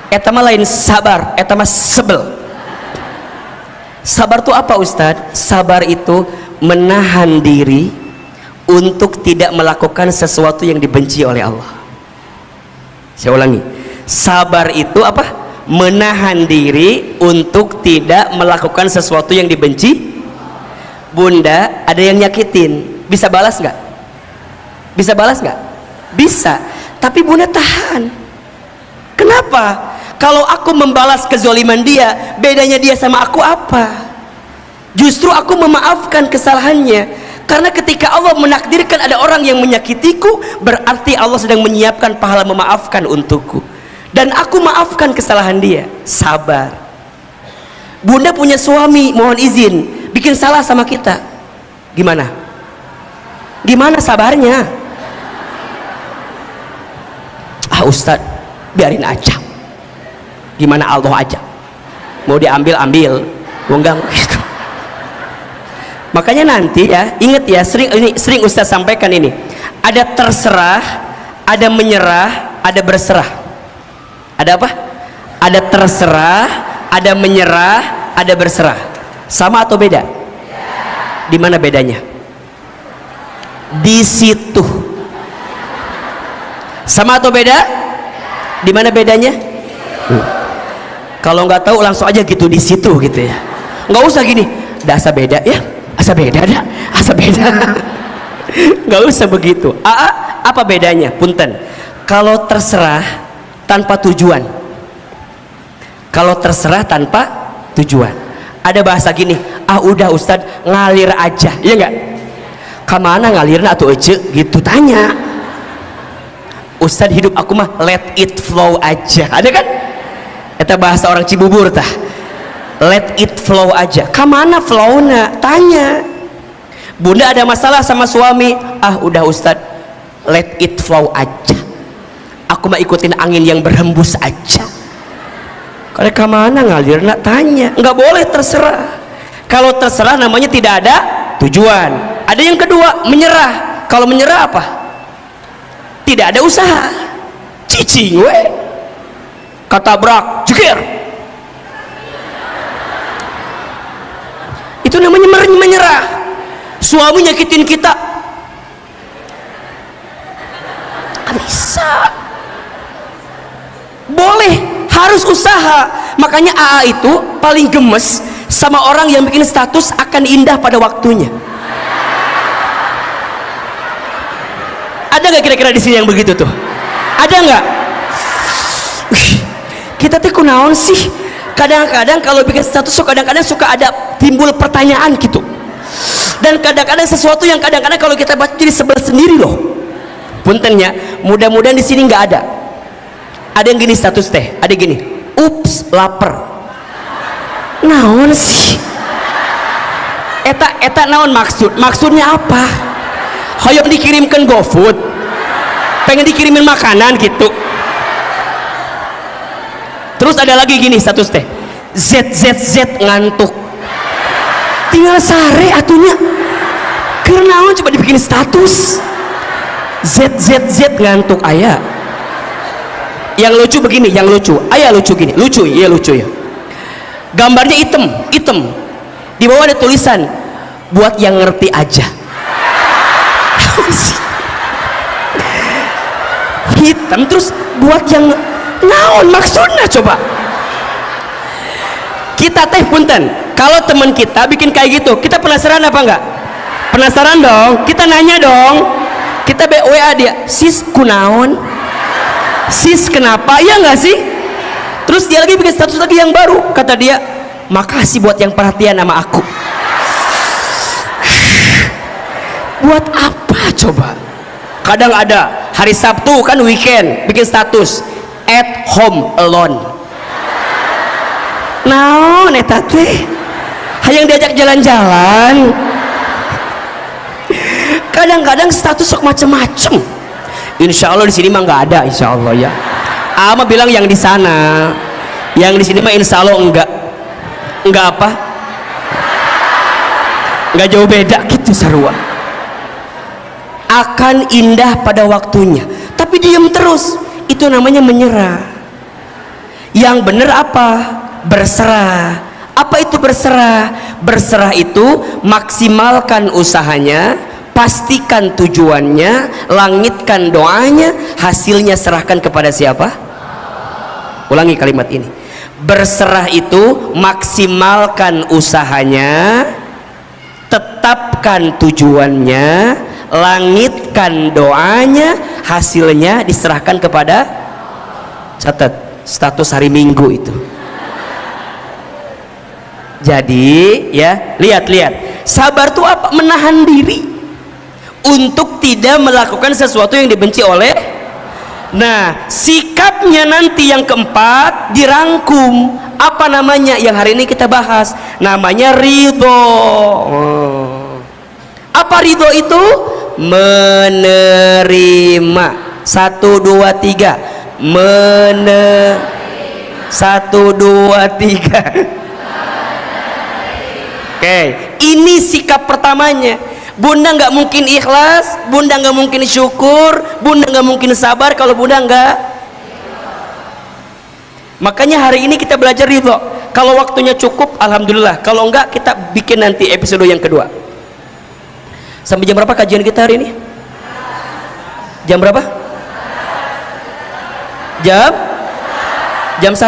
Eta mah lain sabar, eta mah sebel. Sabar itu apa Ustadz? Sabar itu menahan diri untuk tidak melakukan sesuatu yang dibenci oleh Allah. Saya ulangi. Sabar itu apa? Menahan diri untuk tidak melakukan sesuatu yang dibenci. Bunda ada yang nyakitin, bisa balas nggak? Bisa balas nggak? Bisa, tapi Bunda tahan. Kenapa? Kalau aku membalas kezoliman dia, bedanya dia sama aku apa? Justru aku memaafkan kesalahannya, karena ketika Allah menakdirkan ada orang yang menyakitiku, berarti Allah sedang menyiapkan pahala memaafkan untukku. Dan aku maafkan kesalahan dia. Sabar. Bunda punya suami, mohon izin, bikin salah sama kita. Gimana? Gimana sabarnya? Ah Ustadz, biarin aja. Gimana Allah aja? Mau diambil ambil, mau enggak gitu. Makanya nanti ya, ingat ya, sering Ustadz sampaikan ini. Ada terserah, ada menyerah, ada berserah. Ada apa? Ada terserah, ada menyerah, ada berserah. Sama atau beda? Di mana bedanya? Di situ. Sama atau beda? Di mana bedanya? Kalau nggak tahu langsung aja gitu, di situ gitu ya. Nggak usah gini, dah asa beda ya, asa beda dah, asa beda. Nggak usah begitu. Apa bedanya? Punten. Kalau terserah tanpa tujuan. Kalau terserah tanpa tujuan. Ada bahasa gini, ah udah Ustadz ngalir aja, iya nggak? Kemana ngalirnya atau ece gitu tanya. Ustadz hidup aku mah let it flow aja. Ada kan? Itu bahasa orang Cibubur tah. Let it flow aja. Kemana flownya? Tanya. Bunda ada masalah sama suami, ah udah Ustadz let it flow aja. Aku mah ikutin angin yang berhembus aja. Kalau kemana ngalir nak tanya. Nggak boleh terserah. Kalau terserah namanya tidak ada tujuan. Ada yang kedua, menyerah. Kalau menyerah apa? Tidak ada usaha. Cicing we. ketabrak, jekir. Itu namanya menyerah. Suami nyakitin kita, gak bisa. Boleh, harus usaha. Makanya AA itu paling gemes sama orang yang bikin status akan indah pada waktunya. Ada nggak kira-kira di sini yang begitu tuh? Ada nggak? Kita tuh kunaon sih? Kadang-kadang kalau bikin status, kadang-kadang suka ada timbul pertanyaan gitu. Dan kadang-kadang sesuatu yang kadang-kadang kalau kita baca jadi sebel sendiri loh. Puntennya, mudah-mudahan di sini nggak ada. Ada yang gini status teh, ada gini, ups lapar. Naon sih? Eta naon maksudnya apa? Hoyong dikirimkan GoFood, pengen dikirimin makanan gitu. Terus ada lagi gini status teh, ZZZ ngantuk. Tinggal sare atunya. Karena coba dibikin status ZZZ ngantuk ayah. Yang lucu begini, yang lucu, ayah lucu gini, lucu, iya lucu ya. Gambarnya hitam. Di bawah ada tulisan, buat yang ngerti aja. Hitam terus buat yang naon maksudnya coba. Kita teh punten, kalau teman kita bikin kayak gitu, kita penasaran apa enggak? Penasaran dong, kita nanya dong. Kita WA dia, sis kunaon? Sis kenapa? Ya nggak sih? Terus dia lagi bikin status lagi yang baru, kata dia, makasih buat yang perhatian sama aku. Buat apa coba? Kadang ada hari Sabtu kan weekend bikin status at home alone. Naon eta teh? Hayang diajak jalan-jalan. Kadang-kadang status sok macem-macem. Insya Allah di sini mah nggak ada, insya Allah ya. Ama bilang yang di sana, yang di sini mah insya Allah enggak apa, nggak jauh beda gitu sarua. Akan indah pada waktunya, tapi diam terus, itu namanya menyerah. Yang benar apa? Berserah. Apa itu berserah? Berserah itu maksimalkan usahanya, pastikan tujuannya, langitkan doanya, hasilnya serahkan kepada siapa? Ulangi kalimat ini. Berserah itu maksimalkan usahanya, tetapkan tujuannya, langitkan doanya, hasilnya diserahkan kepada, catat status hari Minggu itu. Jadi ya, lihat sabar itu apa? Menahan diri untuk tidak melakukan sesuatu yang dibenci oleh. Nah, sikapnya nanti yang keempat dirangkum. Apa namanya? Yang hari ini kita bahas, namanya ridho. Apa ridho itu? Menerima. 1, 2, 3. 1, 2, 3. Oke, ini sikap pertamanya. Bunda nggak mungkin ikhlas, bunda nggak mungkin syukur, bunda nggak mungkin sabar kalau bunda nggak. Makanya hari ini kita belajar ridho. Kalau waktunya cukup, alhamdulillah. Kalau enggak, kita bikin nanti episode yang kedua. Sampai jam berapa kajian kita hari ini? Jam berapa? Jam 1.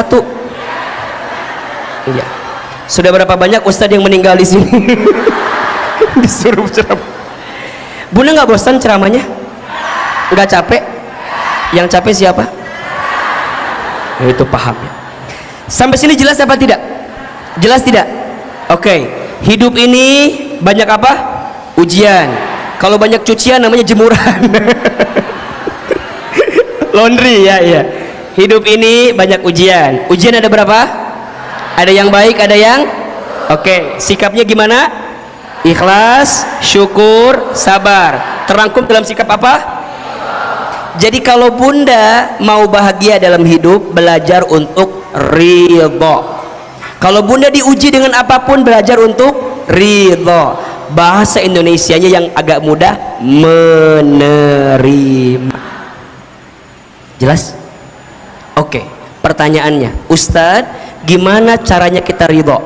Iya. Sudah berapa banyak ustadz yang meninggal di sini? Disuruh ceramah. Bunda nggak bosan ceramahnya? Nggak capek? Yang capek siapa? Ya, itu paham ya. Sampai sini jelas apa tidak? Jelas tidak? Oke. Hidup ini banyak apa? Ujian. Kalau banyak cucian namanya jemuran. Laundry ya. Hidup ini banyak ujian. Ujian ada berapa? Ada yang baik, ada yang oke. Sikapnya gimana? Ikhlas, syukur, sabar. Terangkum dalam sikap apa? Jadi kalau bunda mau bahagia dalam hidup, belajar untuk ridho. Kalau bunda diuji dengan apapun, belajar untuk ridho. Bahasa Indonesianya yang agak mudah, menerima. Jelas? Oke. Pertanyaannya, Ustadz, gimana caranya kita ridho?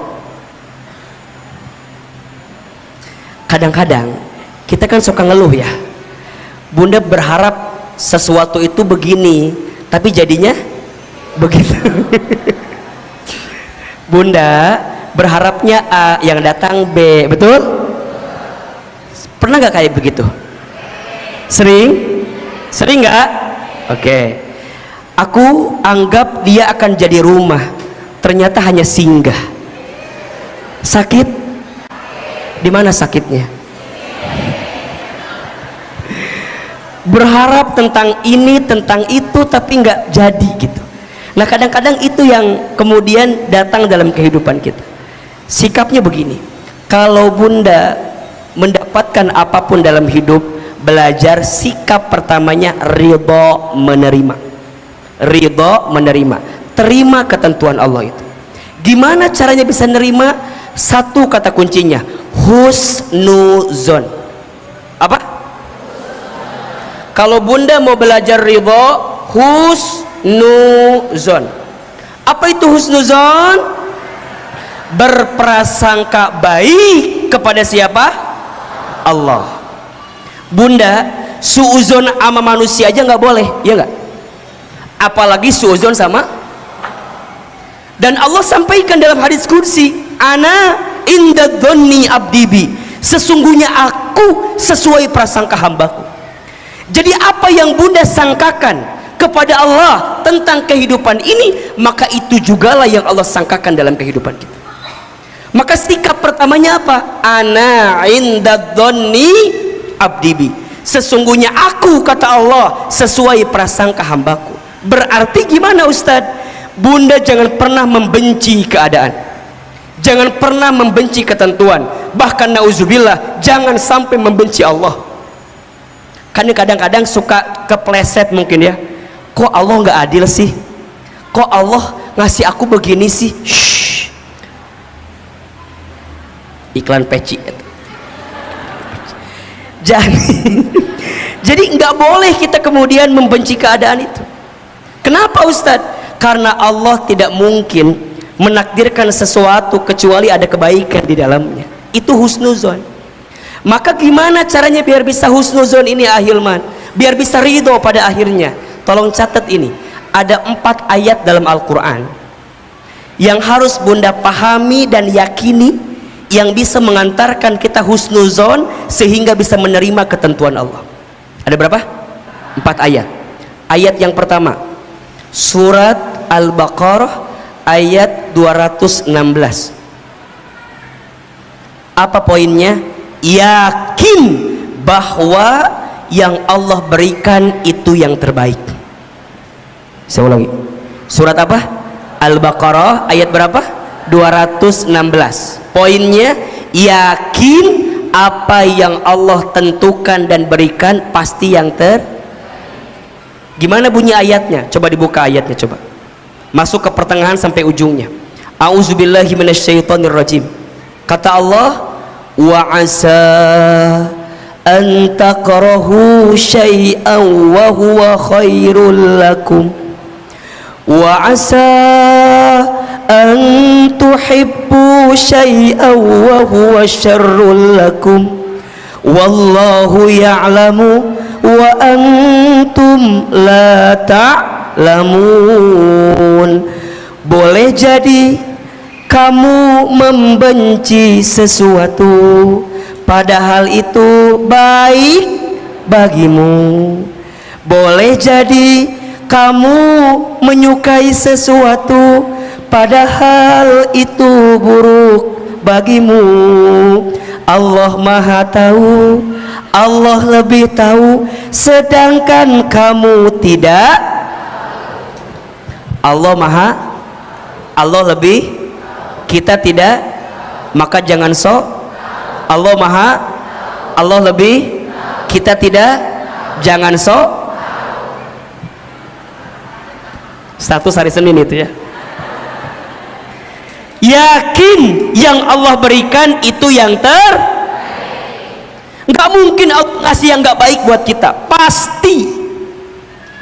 Kadang-kadang kita kan suka ngeluh ya, Bunda berharap sesuatu itu begini, tapi jadinya begitu. Bunda berharapnya A, yang datang B, betul? Pernah nggak kayak begitu? Sering? Sering nggak? Oke. Aku anggap dia akan jadi rumah, ternyata hanya singgah. Sakit? Di mana sakitnya? Berharap tentang ini, tentang itu, tapi nggak jadi gitu. Nah, kadang-kadang itu yang kemudian datang dalam kehidupan kita. Sikapnya begini, kalau Bunda mendapatkan apapun dalam hidup, belajar sikap pertamanya ridho menerima. Ridho menerima, terima ketentuan Allah itu. Gimana caranya bisa nerima? Satu kata kuncinya, husnuzon. Apa? Kalau Bunda mau belajar ridho, husnuzon. Apa itu husnuzon? Berprasangka baik kepada siapa? Allah. Bunda suuzon sama manusia aja nggak boleh, ya nggak? Apalagi suuzon sama. Dan Allah sampaikan dalam hadis kursi, ana inda dhonni abdibi, sesungguhnya aku sesuai prasangka hambaku. Jadi apa yang Bunda sangkakan kepada Allah tentang kehidupan ini, maka itu jugalah yang Allah sangkakan dalam kehidupan kita. Maka sikap pertamanya apa? Ana inda dhonni abdibi, sesungguhnya aku, kata Allah, sesuai prasangka hambaku. Berarti gimana Ustadz? Bunda jangan pernah membenci keadaan, jangan pernah membenci ketentuan, bahkan nauzubillah jangan sampai membenci Allah. Karena kadang-kadang suka kepleset mungkin ya, kok Allah nggak adil sih, kok Allah ngasih aku begini sih. Shh. Iklan peci. Jadi nggak boleh kita kemudian membenci keadaan itu. Kenapa Ustadz? Karena Allah tidak mungkin menakdirkan sesuatu kecuali ada kebaikan di dalamnya. Itu husnuzon. Maka gimana caranya biar bisa husnuzon ini ahilman, biar bisa ridho pada akhirnya? Tolong catat ini, ada 4 ayat dalam Al-Quran yang harus Bunda pahami dan yakini, yang bisa mengantarkan kita husnuzon sehingga bisa menerima ketentuan Allah. Ada berapa? 4 ayat. Ayat yang pertama, surat Al-Baqarah ayat 216. Apa poinnya? Yakin bahwa yang Allah berikan itu yang terbaik. Saya ulangi, surat apa? Al-Baqarah ayat berapa? 216. Poinnya, yakin apa yang Allah tentukan dan berikan pasti yang Gimana bunyi ayatnya? Coba dibuka ayatnya, coba. Masuk ke pertengahan sampai ujungnya. A'udzubillahi minasyaitonirrajim. Kata Allah, wa asa an takrahu syai'an wa huwa khairul lakum. Wa asa an tuhibbu syai'an wa huwa syarrul lakum. Wallahu ya'lamu wa antum la ta'lamun. Boleh jadi kamu membenci sesuatu padahal itu baik bagimu. Boleh jadi kamu menyukai sesuatu padahal itu buruk bagimu. Allah Maha Tahu, Allah lebih tahu, sedangkan kamu tidak. Allah lebih, kita tidak, maka jangan sok. Allah Maha, Allah lebih, kita tidak, jangan sok. Status hari Senin itu ya. Yakin yang Allah berikan itu yang nggak mungkin Allah ngasih yang nggak baik buat kita, pasti.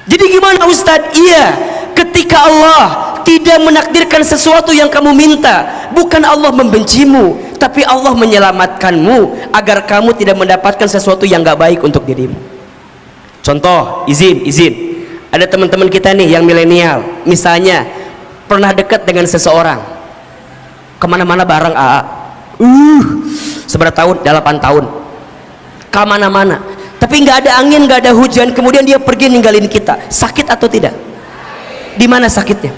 Jadi gimana Ustadz? Iya, ketika Allah tidak menakdirkan sesuatu yang kamu minta. Bukan Allah membencimu, tapi Allah menyelamatkanmu agar kamu tidak mendapatkan sesuatu yang gak baik untuk dirimu. Contoh, izin ada teman-teman kita nih yang milenial, misalnya pernah dekat dengan seseorang, kemana-mana bareng AA, seberapa tahun? 8 tahun, kemana-mana, tapi nggak ada angin, nggak ada hujan, kemudian dia pergi ninggalin kita. Sakit atau tidak? Di mana sakitnya?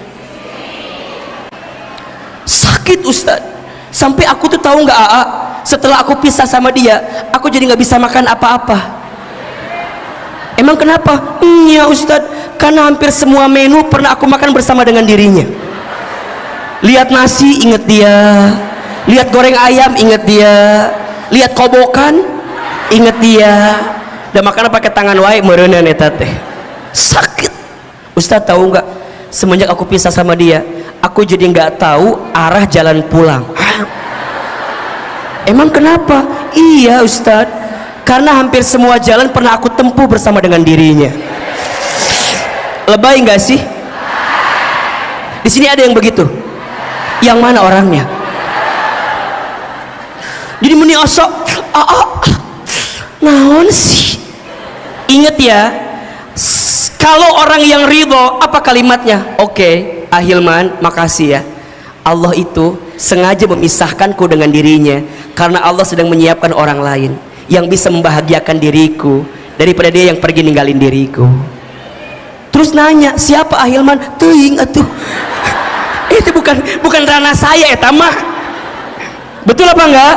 Sakit, Ustaz. Sampai aku tuh tahu nggak AA, setelah aku pisah sama dia, aku jadi nggak bisa makan apa-apa. Emang kenapa? Ya Ustaz, karena hampir semua menu pernah aku makan bersama dengan dirinya. Lihat nasi inget dia, lihat goreng ayam inget dia, lihat kobokan inget dia. Dan makan pakai tangan wae meureunna eta teh. Sakit. Ustaz tahu nggak? Semenjak aku pisah sama dia, aku jadi nggak tahu arah jalan pulang. Emang kenapa? Iya Ustaz, karena hampir semua jalan pernah aku tempuh bersama dengan dirinya. Lebay nggak sih? Di sini ada yang begitu. Yang mana orangnya? Jadi meni osok, naon sih? Ingat ya, kalau orang yang ridho, apa kalimatnya? Oke, Ahilman, makasih ya. Allah itu sengaja memisahkanku dengan dirinya karena Allah sedang menyiapkan orang lain yang bisa membahagiakan diriku daripada dia yang pergi ninggalin diriku. Terus nanya, siapa Ahilman? Teuing atuh. Itu bukan ranah saya eta mah. Betul apa enggak?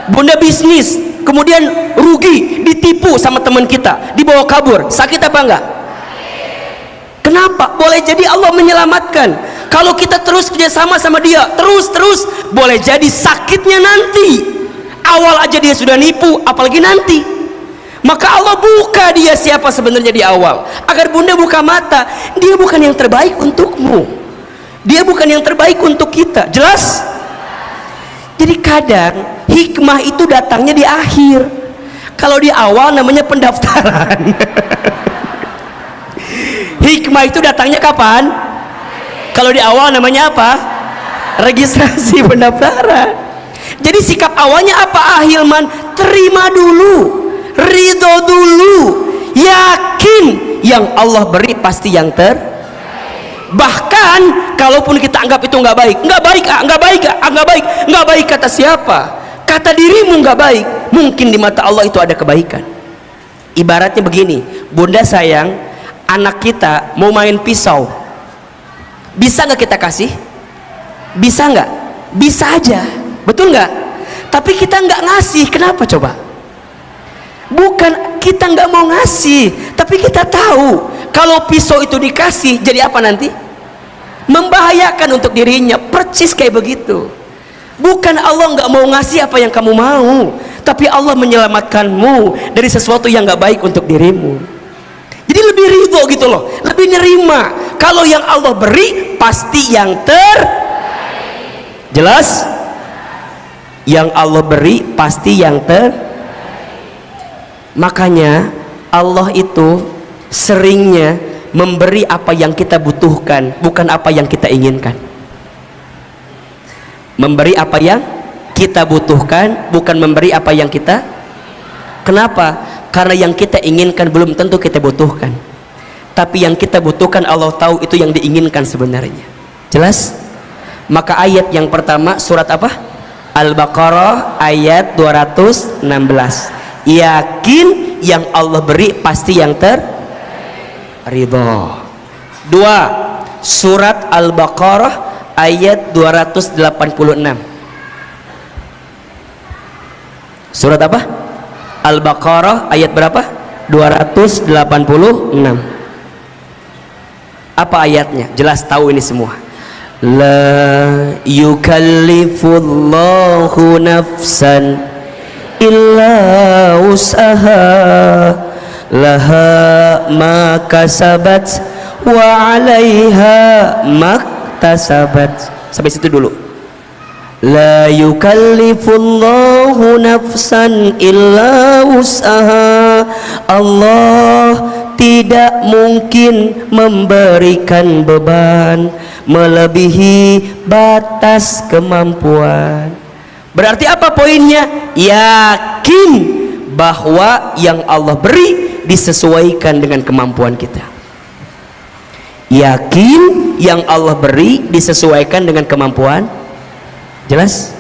Bunda bisnis, kemudian rugi, ditipu sama teman kita, dibawa kabur. Sakit apa enggak? Kenapa? Boleh jadi Allah menyelamatkan. Kalau kita terus kerjasama sama dia, terus boleh jadi sakitnya nanti. Awal aja dia sudah nipu, apalagi nanti. Maka Allah buka dia siapa sebenarnya di awal, agar bunda buka mata. Dia bukan yang terbaik untukmu, dia bukan yang terbaik untuk kita. Jelas? Jadi kadang hikmah itu datangnya di akhir. Kalau di awal namanya pendaftaran. Hikmah itu datangnya kapan? Kalau di awal namanya apa? Registrasi pendaftaran. Jadi sikap awalnya apa Ahilman? Terima dulu, ridho dulu, yakin yang Allah beri pasti yang bahkan kalaupun kita anggap itu nggak baik, nggak baik kata siapa? Kata dirimu nggak baik, mungkin di mata Allah itu ada kebaikan. Ibaratnya begini, bunda sayang, anak kita mau main pisau, bisa nggak kita kasih? Bisa nggak? Bisa aja, betul nggak? Tapi kita nggak ngasih, kenapa coba? Bukan kita nggak mau ngasih, tapi kita tahu kalau pisau itu dikasih jadi apa nanti? Membahayakan untuk dirinya. Percis kayak begitu. Bukan Allah nggak mau ngasih apa yang kamu mau, tapi Allah menyelamatkanmu dari sesuatu yang nggak baik untuk dirimu. Jadi lebih ridho gitu loh, lebih nerima. Kalau yang Allah beri pasti yang jelas. Yang Allah beri pasti yang Makanya Allah itu seringnya memberi apa yang kita butuhkan, bukan apa yang kita inginkan. Memberi apa yang kita butuhkan, bukan memberi apa yang kita. Kenapa? Karena yang kita inginkan belum tentu kita butuhkan, tapi yang kita butuhkan Allah tahu itu yang diinginkan sebenarnya. Jelas? Maka ayat yang pertama surat apa? Al-Baqarah ayat 216. Yakin yang Allah beri pasti yang ridho. 2. Surat Al-Baqarah ayat 286. Surat apa? Al-Baqarah ayat berapa? 286. Apa ayatnya? Jelas tahu ini semua. La yukallifullahu nafsan illa usaha laha ma kasabat wa 'alaiha maktasabat. Sampai situ dulu. La yukallifullahu nafsan illa usaha. Allah tidak mungkin memberikan beban melebihi batas kemampuan. Berarti apa poinnya? Yakin bahwa yang Allah beri disesuaikan dengan kemampuan kita. Yakin yang Allah beri disesuaikan dengan kemampuan. Jelas?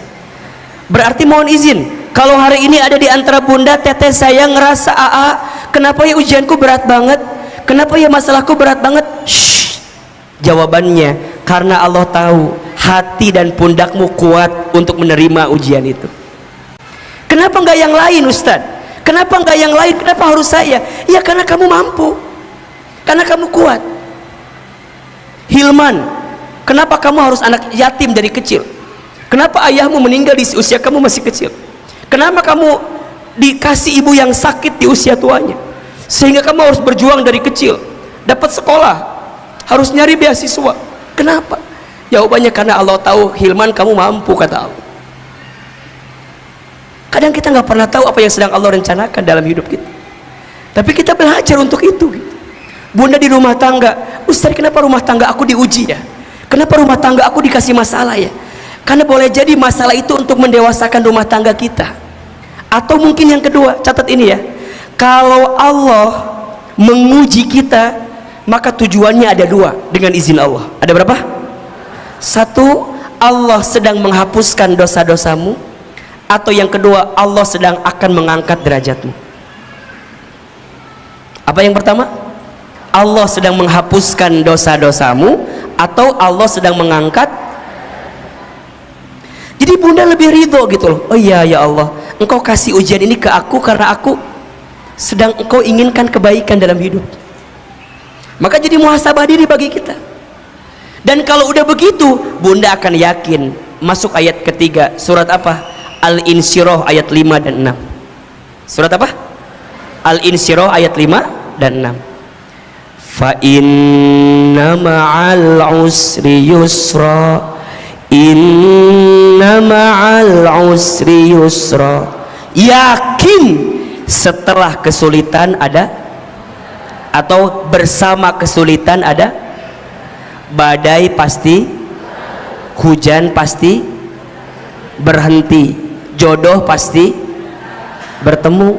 Berarti mohon izin, kalau hari ini ada di antara bunda teteh saya ngerasa kenapa ya ujianku berat banget, kenapa ya masalahku berat banget? Shh. Jawabannya karena Allah tahu hati dan pundakmu kuat untuk menerima ujian itu. Kenapa enggak yang lain, Ustadz? Kenapa enggak yang lain? Kenapa harus saya? Ya karena kamu mampu, karena kamu kuat. Hilman, kenapa kamu harus anak yatim dari kecil? Kenapa ayahmu meninggal di usia kamu masih kecil? Kenapa kamu dikasih ibu yang sakit di usia tuanya? Sehingga kamu harus berjuang dari kecil, dapat sekolah, harus nyari beasiswa. Kenapa? Jawabannya karena Allah tahu Hilman kamu mampu, kata Allah. Kadang kita nggak pernah tahu apa yang sedang Allah rencanakan dalam hidup kita, tapi kita belajar untuk itu. Bunda di rumah tangga, Ustaz kenapa rumah tangga aku diuji ya? Kenapa rumah tangga aku dikasih masalah ya? Karena boleh jadi masalah itu untuk mendewasakan rumah tangga kita. Atau mungkin yang kedua, catat ini ya, kalau Allah menguji kita, maka tujuannya ada dua dengan izin Allah. Ada berapa? Satu, Allah sedang menghapuskan dosa-dosamu. Atau yang kedua, Allah sedang akan mengangkat derajatmu. Apa yang pertama? Allah sedang menghapuskan dosa-dosamu atau Allah sedang mengangkat. Jadi bunda lebih ridho gitu loh. Oh iya ya Allah, engkau kasih ujian ini ke aku karena aku sedang engkau inginkan kebaikan dalam hidup. Maka jadi muhasabah diri bagi kita. Dan kalau udah begitu, bunda akan yakin. Masuk ayat ketiga, surat apa? Al-Insyirah ayat 5 dan 6. Surat apa? Al-Insyirah ayat 5 dan 6. Fa inna ma'al usri yusra, inna ma'al usri yusra. Yakin setelah kesulitan ada, atau bersama kesulitan ada. Badai pasti, hujan pasti berhenti, jodoh pasti bertemu.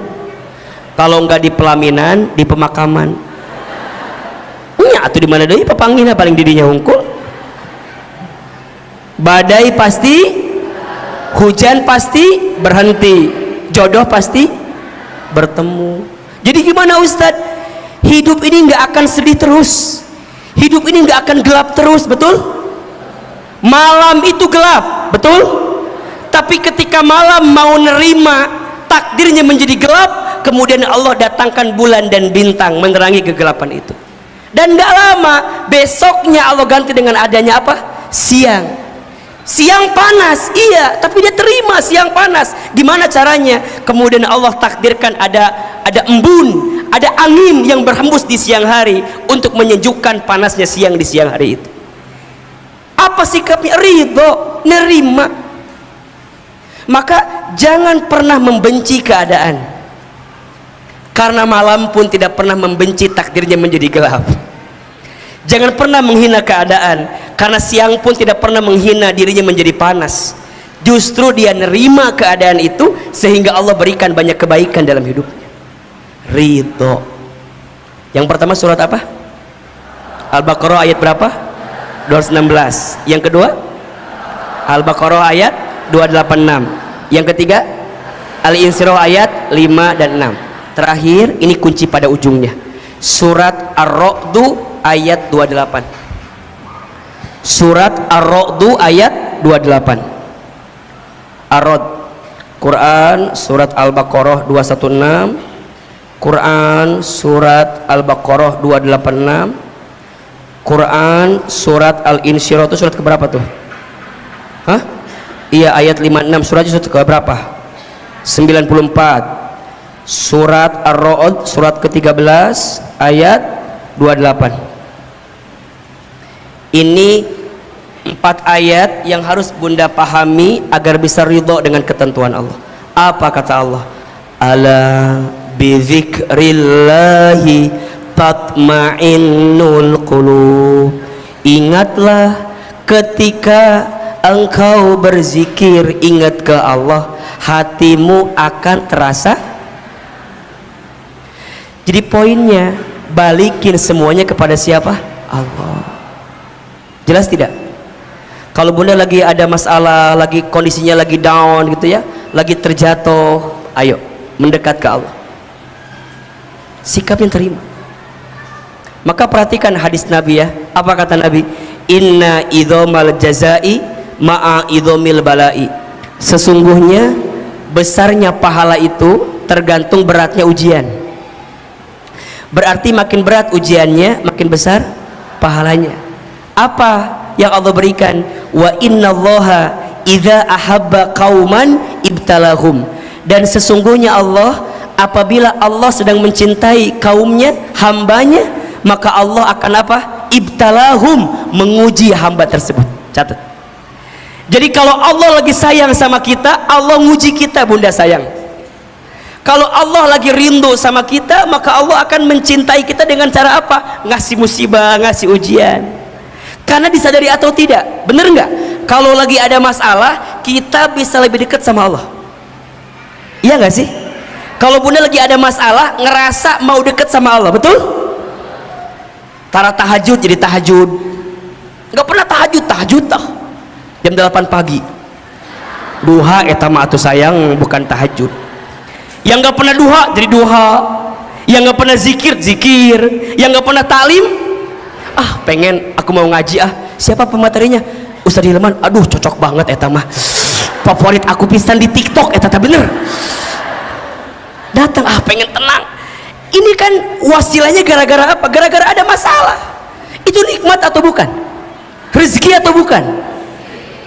Kalau enggak di pelaminan, di pemakaman. Atau di mana deui papanggihna paling didinya hungkul. Badai pasti, hujan pasti berhenti, jodoh pasti bertemu. Jadi gimana Ustadz? Hidup ini nggak akan sedih terus, hidup ini nggak akan gelap terus, betul? Malam itu gelap, betul? Tapi ketika malam mau nerima takdirnya menjadi gelap, kemudian Allah datangkan bulan dan bintang menerangi kegelapan itu. Dan gak lama besoknya Allah ganti dengan adanya apa? Siang. Siang panas, iya, tapi dia terima siang panas. Gimana caranya? Kemudian Allah takdirkan ada embun, ada angin yang berhembus di siang hari untuk menyejukkan panasnya siang di siang hari itu. Apa sikapnya? Ridho, nerima. Maka jangan pernah membenci keadaan, karena malam pun tidak pernah membenci takdirnya menjadi gelap. Jangan pernah menghina keadaan, karena siang pun tidak pernah menghina dirinya menjadi panas. Justru dia nerima keadaan itu sehingga Allah berikan banyak kebaikan dalam hidupnya. Ridho. Yang pertama surat apa? Al-Baqarah ayat berapa? 216. Yang kedua Al-Baqarah ayat 286. Yang ketiga Al-Insyirah ayat 5 dan 6. Terakhir ini kunci pada ujungnya, surat Ar-Ra'd ayat 28. Surat Ar-Ra'd ayat 28. Ar-Ra'd Quran surat Al-Baqarah 216, Quran surat Al-Baqarah 286, Quran surat Al-Insyirah itu surat keberapa tuh? Hah? Iya ayat 56. Suratnya surat keberapa? 94. Surat Ar-Ra'd surat ke-13 ayat 28. Ini 4 ayat yang harus bunda pahami agar bisa ridho dengan ketentuan Allah. Apa kata Allah? Ala bi dzikrillahi tatma'innul qulub. Ingatlah ketika engkau berzikir, ingat ke Allah, hatimu akan terasa. Jadi poinnya, balikin semuanya kepada siapa? Allah. Jelas tidak? Kalau bunda lagi ada masalah, lagi kondisinya lagi down gitu ya, lagi terjatuh, ayo mendekat ke Allah, sikap yang terima. Maka perhatikan hadis Nabi ya, apa kata Nabi? Inna idhomal jazai ma'a idhomil balai. Sesungguhnya besarnya pahala itu tergantung beratnya ujian. Berarti makin berat ujiannya, makin besar pahalanya. Apa yang Allah berikan? Wa innallaha idza ahabba qauman ibtalahum. Dan sesungguhnya Allah, apabila Allah sedang mencintai kaumnya, hambanya, maka Allah akan apa? Ibtalahum, menguji hamba tersebut. Catat. Jadi kalau Allah lagi sayang sama kita, Allah nguji kita, bunda sayang. Kalau Allah lagi rindu sama kita, maka Allah akan mencintai kita dengan cara apa? Ngasih musibah, ngasih ujian. Karena disadari atau tidak, bener nggak? Kalau lagi ada masalah, kita bisa lebih dekat sama Allah. Iya nggak sih? Kalau bunda lagi ada masalah, ngerasa mau dekat sama Allah, betul? Tara tahajud jadi tahajud. Nggak pernah tahajud tah. Jam 8 pagi. Duha etama atuh sayang, bukan tahajud. Yang nggak pernah duha jadi duha, yang nggak pernah zikir, yang nggak pernah taklim, pengen aku mau ngaji, siapa pematerinya? Ustaz Hilman. Aduh cocok banget etama, favorit aku pisan di TikTok etata, bener. Datang, pengen tenang. Ini kan wasilahnya gara-gara apa? Gara-gara ada masalah. Itu nikmat atau bukan? Rezeki atau bukan?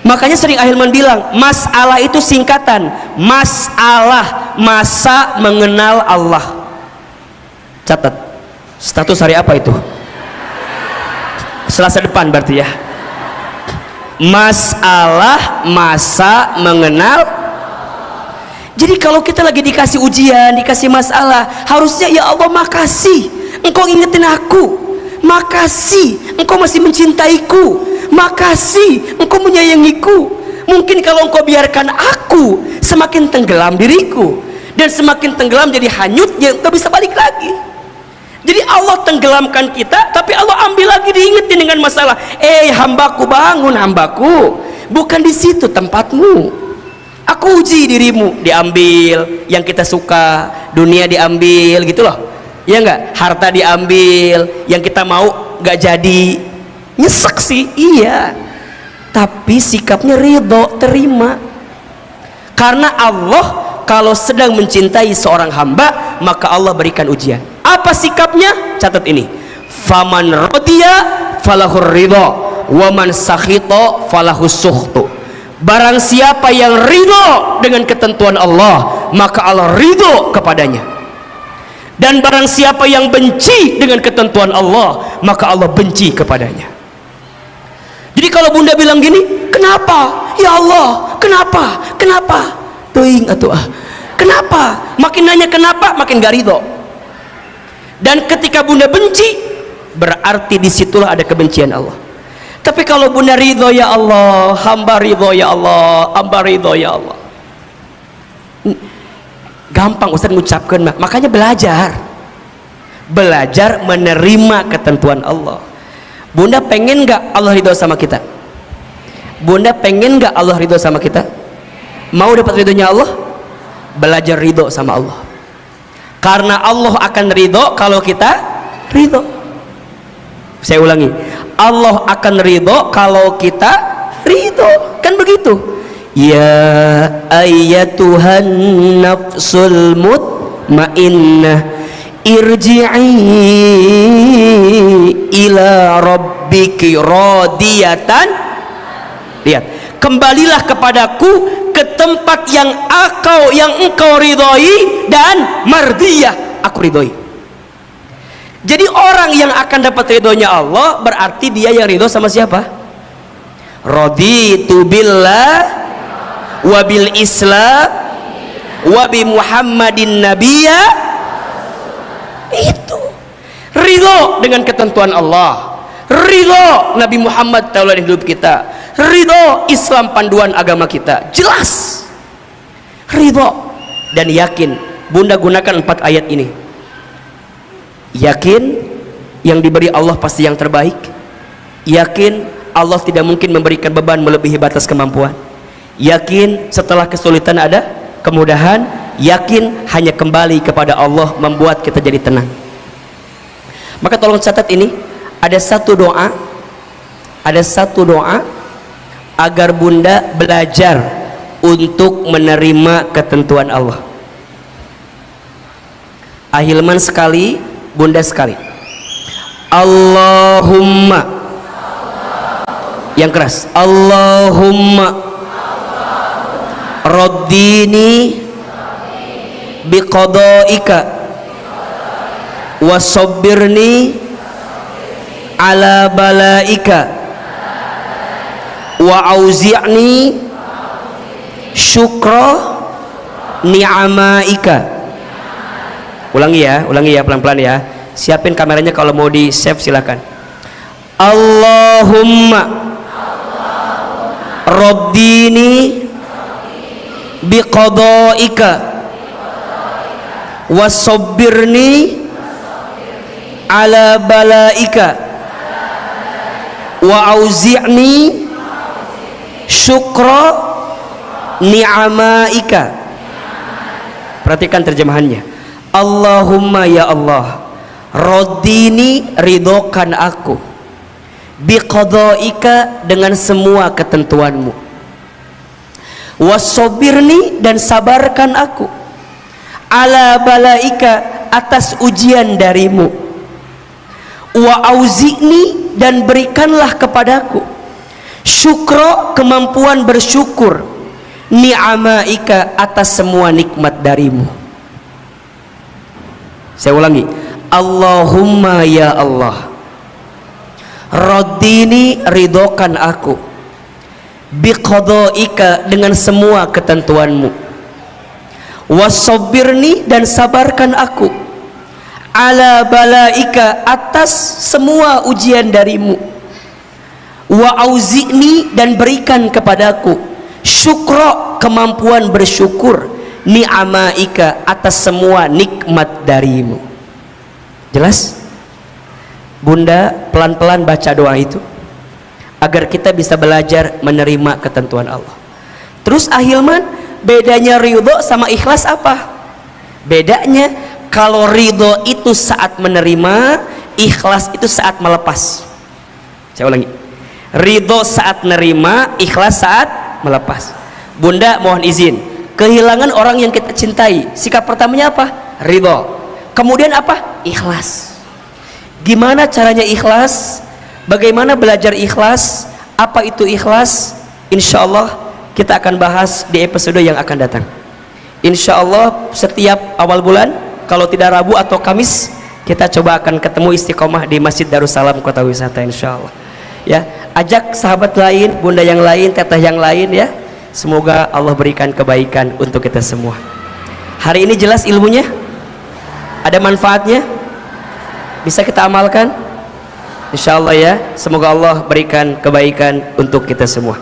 Makanya sering Ahilman bilang, masalah itu singkatan masalah, masa mengenal Allah. Catat, status hari apa itu? Selasa depan berarti ya. Masalah, masa mengenal. Jadi kalau kita lagi dikasih ujian, dikasih masalah, harusnya ya Allah makasih engkau ingetin aku, makasih engkau masih mencintaiku, makasih engkau menyayangiku. Mungkin kalau engkau biarkan aku, semakin tenggelam diriku, dan semakin tenggelam jadi hanyut, ya engkau bisa balik lagi. Jadi Allah tenggelamkan kita, tapi Allah ambil lagi, diingetin dengan masalah. Hambaku, bangun hambaku, bukan di situ tempatmu. Aku uji dirimu, diambil yang kita suka, dunia diambil gitu loh, ya enggak? Harta diambil, yang kita mau gak jadi, nyesek sih, iya, tapi sikapnya ridho, terima. Karena Allah kalau sedang mencintai seorang hamba, maka Allah berikan ujian. Apa sikapnya? Catat ini, faman radiya falahur ridho, waman sakhito falahus sukhtu. Barang siapa yang ridho dengan ketentuan Allah, maka Allah ridho kepadanya. Dan barang siapa yang benci dengan ketentuan Allah, maka Allah benci kepadanya. Jadi kalau bunda bilang gini, kenapa? Ya Allah, kenapa? Kenapa? Tuing atuh kenapa? Makin nanya kenapa, makin gak ridho. Dan ketika bunda benci, berarti disitulah ada kebencian Allah. Tapi kalau bunda ridho, ya Allah, hamba ridho ya Allah, hamba ridho ya Allah, gampang Ustaz mengucapkan. Makanya belajar menerima ketentuan Allah. Bunda pengen gak Allah ridho sama kita? Bunda pengen gak Allah ridho sama kita? Mau dapat ridhonya Allah? Belajar ridho sama Allah. Karena Allah akan ridho kalau kita ridho. Saya ulangi, Allah akan ridho kalau kita ridho, kan begitu? Ya ayyatuhan nafsul mutmainnah, irji'i ila rabbiki radiyatan. Lihat, kembalilah kepadaku, ke tempat yang engkau ridhoi, dan mardiyah, aku ridhoi. Jadi orang yang akan dapat ridhonya Allah, berarti dia yang ridho sama siapa? Raditu billah wa bil islam wa bi muhammadin nabiyya. Itu ridho dengan ketentuan Allah, ridho Nabi Muhammad tauladan hidup kita, ridho Islam panduan agama kita. Jelas ridho dan yakin. Bunda gunakan 4 ayat ini. Yakin yang diberi Allah pasti yang terbaik, yakin Allah tidak mungkin memberikan beban melebihi batas kemampuan, yakin setelah kesulitan ada kemudahan, yakin hanya kembali kepada Allah membuat kita jadi tenang. Maka tolong catat ini, ada satu doa agar bunda belajar untuk menerima ketentuan Allah. Ahilman sekali, bunda sekali. Allahumma, yang keras, Allahumma raddini biqadaika wasabbirni ala balaika wa auzi'ni syukra ni'amaika. Ulangi ya pelan-pelan ya. Siapin kameranya, kalau mau di save silakan. Allahumma raddini biqadaika wasabbirni ala balaika wa auzi'ni syukra ni'amaika. Perhatikan terjemahannya. Allahumma ya Allah, raddini ridhokan aku, biqadaika dengan semua ketentuanmu, wasobirni dan sabarkan aku, ala balaika atas ujian darimu, wa auzi'ni dan berikanlah kepadaku syukro kemampuan bersyukur, ni'amaika atas semua nikmat darimu. Saya ulangi, Allahumma ya Allah, raddini ridhokan aku, biqadaika dengan semua ketentuanmu, wasabbirni dan sabarkan aku, ala balaika atas semua ujian darimu, wa auzi'ni dan berikan kepadaku syukra kemampuan bersyukur, ni'amaika atas semua nikmat darimu. Jelas? Bunda pelan-pelan baca doa itu agar kita bisa belajar menerima ketentuan Allah. Terus ahilman, bedanya ridho sama ikhlas apa? Bedanya, kalau ridho itu saat menerima, ikhlas itu saat melepas. Saya ulangi, ridho saat menerima, ikhlas saat melepas. Bunda mohon izin, kehilangan orang yang kita cintai, sikap pertamanya apa? Ridho. Kemudian apa? Ikhlas. Gimana caranya ikhlas? Bagaimana belajar ikhlas? Apa itu ikhlas? Insya Allah kita akan bahas di episode yang akan datang. Insya Allah setiap awal bulan, kalau tidak Rabu atau Kamis, kita coba akan ketemu istiqomah di Masjid Darussalam Kota Wisata. Insya Allah ya, ajak sahabat lain, bunda yang lain, teteh yang lain ya. Semoga Allah berikan kebaikan untuk kita semua. Hari ini jelas ilmunya? Ada manfaatnya? Bisa kita amalkan? Insya Allah ya. Semoga Allah berikan kebaikan untuk kita semua.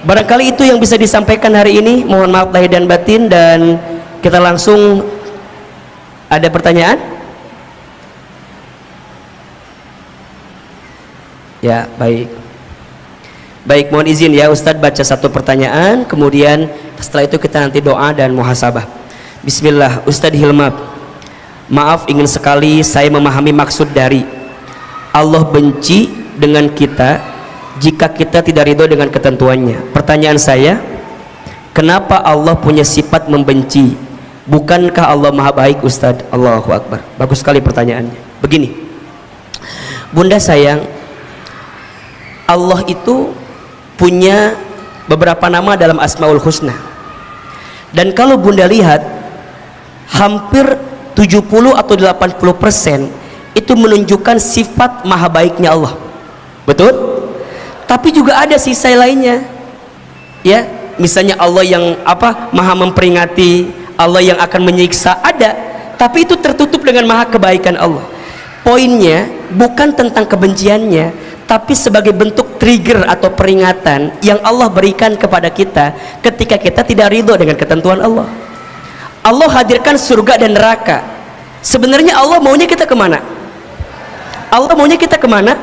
Barangkali itu yang bisa disampaikan hari ini. Mohon maaf lahir dan batin, dan kita langsung, ada pertanyaan? Ya, baik. Baik, mohon izin ya Ustadz baca satu pertanyaan, kemudian setelah itu kita nanti doa dan muhasabah. Bismillah. Ustadz Hilmab, maaf, ingin sekali saya memahami maksud dari Allah benci dengan kita jika kita tidak ridho dengan ketentuannya. Pertanyaan saya, kenapa Allah punya sifat membenci? Bukankah Allah maha baik Ustadz? Allahu Akbar. Bagus sekali pertanyaannya. Begini, bunda sayang, Allah itu punya beberapa nama dalam Asmaul Husna, dan kalau bunda lihat, hampir 70 atau 80% itu menunjukkan sifat maha baiknya Allah. Betul? Tapi juga ada sisa lainnya ya, misalnya Allah yang apa, maha memperingati, Allah yang akan menyiksa, ada, tapi itu tertutup dengan maha kebaikan Allah. poinnya bukan tentang kebenciannya, tapi sebagai bentuk trigger atau peringatan yang Allah berikan kepada kita ketika kita tidak ridho dengan ketentuan Allah. Allah hadirkan surga dan neraka. Sebenarnya Allah maunya kita kemana? Allah maunya kita kemana?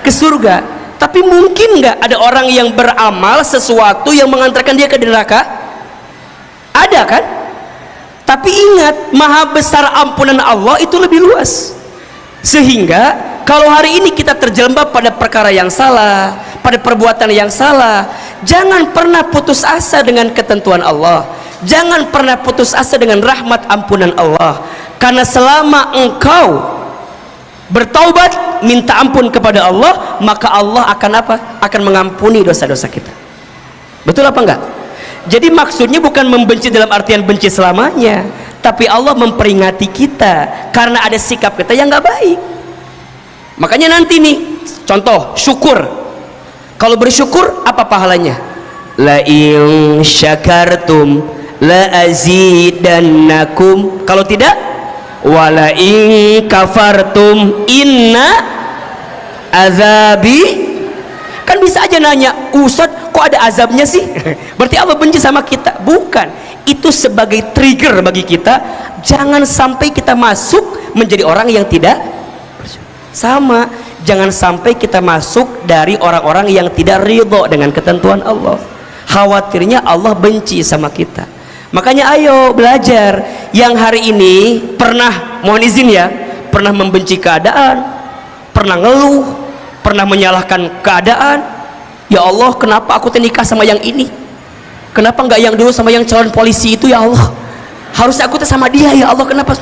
Ke surga. Tapi mungkin nggak ada orang yang beramal sesuatu yang mengantarkan dia ke neraka? Ada kan? Tapi ingat, maha besar ampunan Allah itu lebih luas. Sehingga kalau hari ini kita terjelembab pada perkara yang salah, pada perbuatan yang salah, jangan pernah putus asa dengan ketentuan Allah. Jangan pernah putus asa dengan rahmat ampunan Allah. Karena selama engkau bertaubat, minta ampun kepada Allah, maka Allah akan apa? Akan mengampuni dosa-dosa kita. Betul apa enggak? Jadi maksudnya bukan membenci dalam artian benci selamanya, tapi Allah memperingati kita karena ada sikap kita yang enggak baik. Makanya nanti nih, contoh syukur. Kalau bersyukur apa pahalanya? La in syakartum la azidannakum. Kalau tidak, wala in kafartum inna azabi. Kan bisa aja nanya, Ustadz kok ada azabnya sih? Berarti Allah benci sama kita. Bukan, itu sebagai trigger bagi kita, jangan sampai kita masuk menjadi orang yang tidak sama. Jangan sampai kita masuk dari orang-orang yang tidak ridho dengan ketentuan Allah. Khawatirnya Allah benci sama kita. Makanya ayo belajar. Yang hari ini pernah, mohon izin ya, pernah membenci keadaan, pernah ngeluh, pernah menyalahkan keadaan. Ya Allah, kenapa aku nikah sama yang ini? Kenapa enggak yang dulu sama yang calon polisi itu ya Allah? Harusnya aku sama dia ya Allah, kenapa?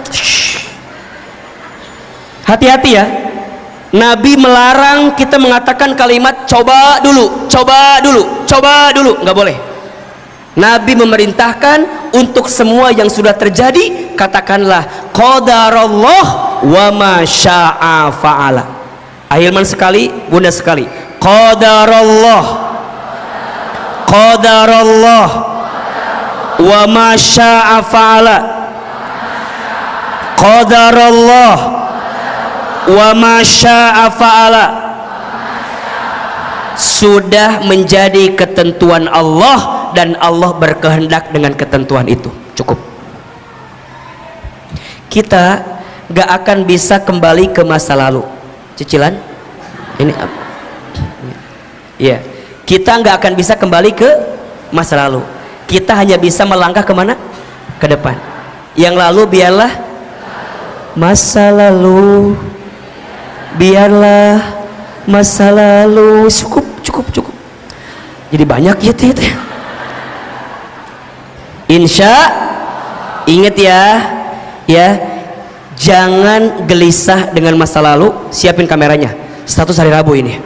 Hati-hati ya. Nabi melarang kita mengatakan kalimat coba dulu, coba dulu, coba dulu, nggak boleh. Nabi memerintahkan untuk semua yang sudah terjadi, katakanlah qadarallah wa ma syaa fa'ala. Ahilman sekali, bunda sekali, qadarallah, qadarallah wa ma syaa fa'ala, qadarallah wa ma syaa fa'ala. Sudah menjadi ketentuan Allah dan Allah berkehendak dengan ketentuan itu. Cukup. Kita gak akan bisa kembali ke masa lalu. Cicilan ini apa? Ya, kita gak akan bisa kembali ke masa lalu. Kita hanya bisa melangkah kemana? Ke depan. Yang lalu biarlah masa lalu, biarlah masa lalu. Cukup. Jadi banyak ya teh. Insya, ingat ya, jangan gelisah dengan masa lalu. Siapin kameranya, status hari Rabu ini,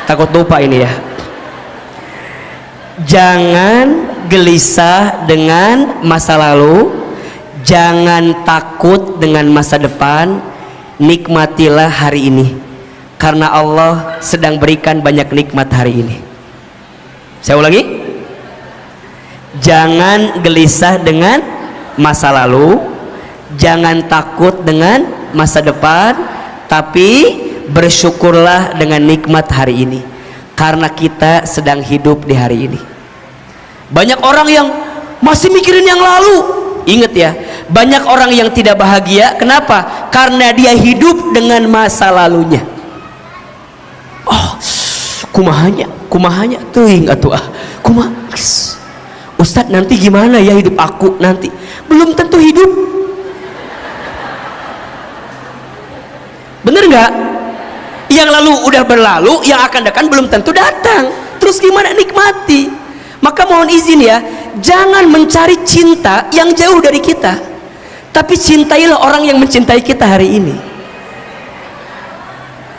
takut lupa ini ya. Jangan gelisah dengan masa lalu, jangan takut dengan masa depan. Nikmatilah hari ini, karena Allah sedang berikan banyak nikmat hari ini. Saya ulangi, jangan gelisah dengan masa lalu, jangan takut dengan masa depan, tapi bersyukurlah dengan nikmat hari ini, karena kita sedang hidup di hari ini. Banyak orang yang masih mikirin yang lalu. Ingat ya, banyak orang yang tidak bahagia. Kenapa? Karena dia hidup dengan masa lalunya. Oh, kumahanya teuing atuh kumaha. Ustadz nanti gimana ya hidup aku nanti? Belum tentu hidup. Bener nggak? Yang lalu udah berlalu, yang akan datang belum tentu datang. Terus gimana? Nikmati. Maka mohon izin ya, jangan mencari cinta yang jauh dari kita, tapi cintailah orang yang mencintai kita hari ini.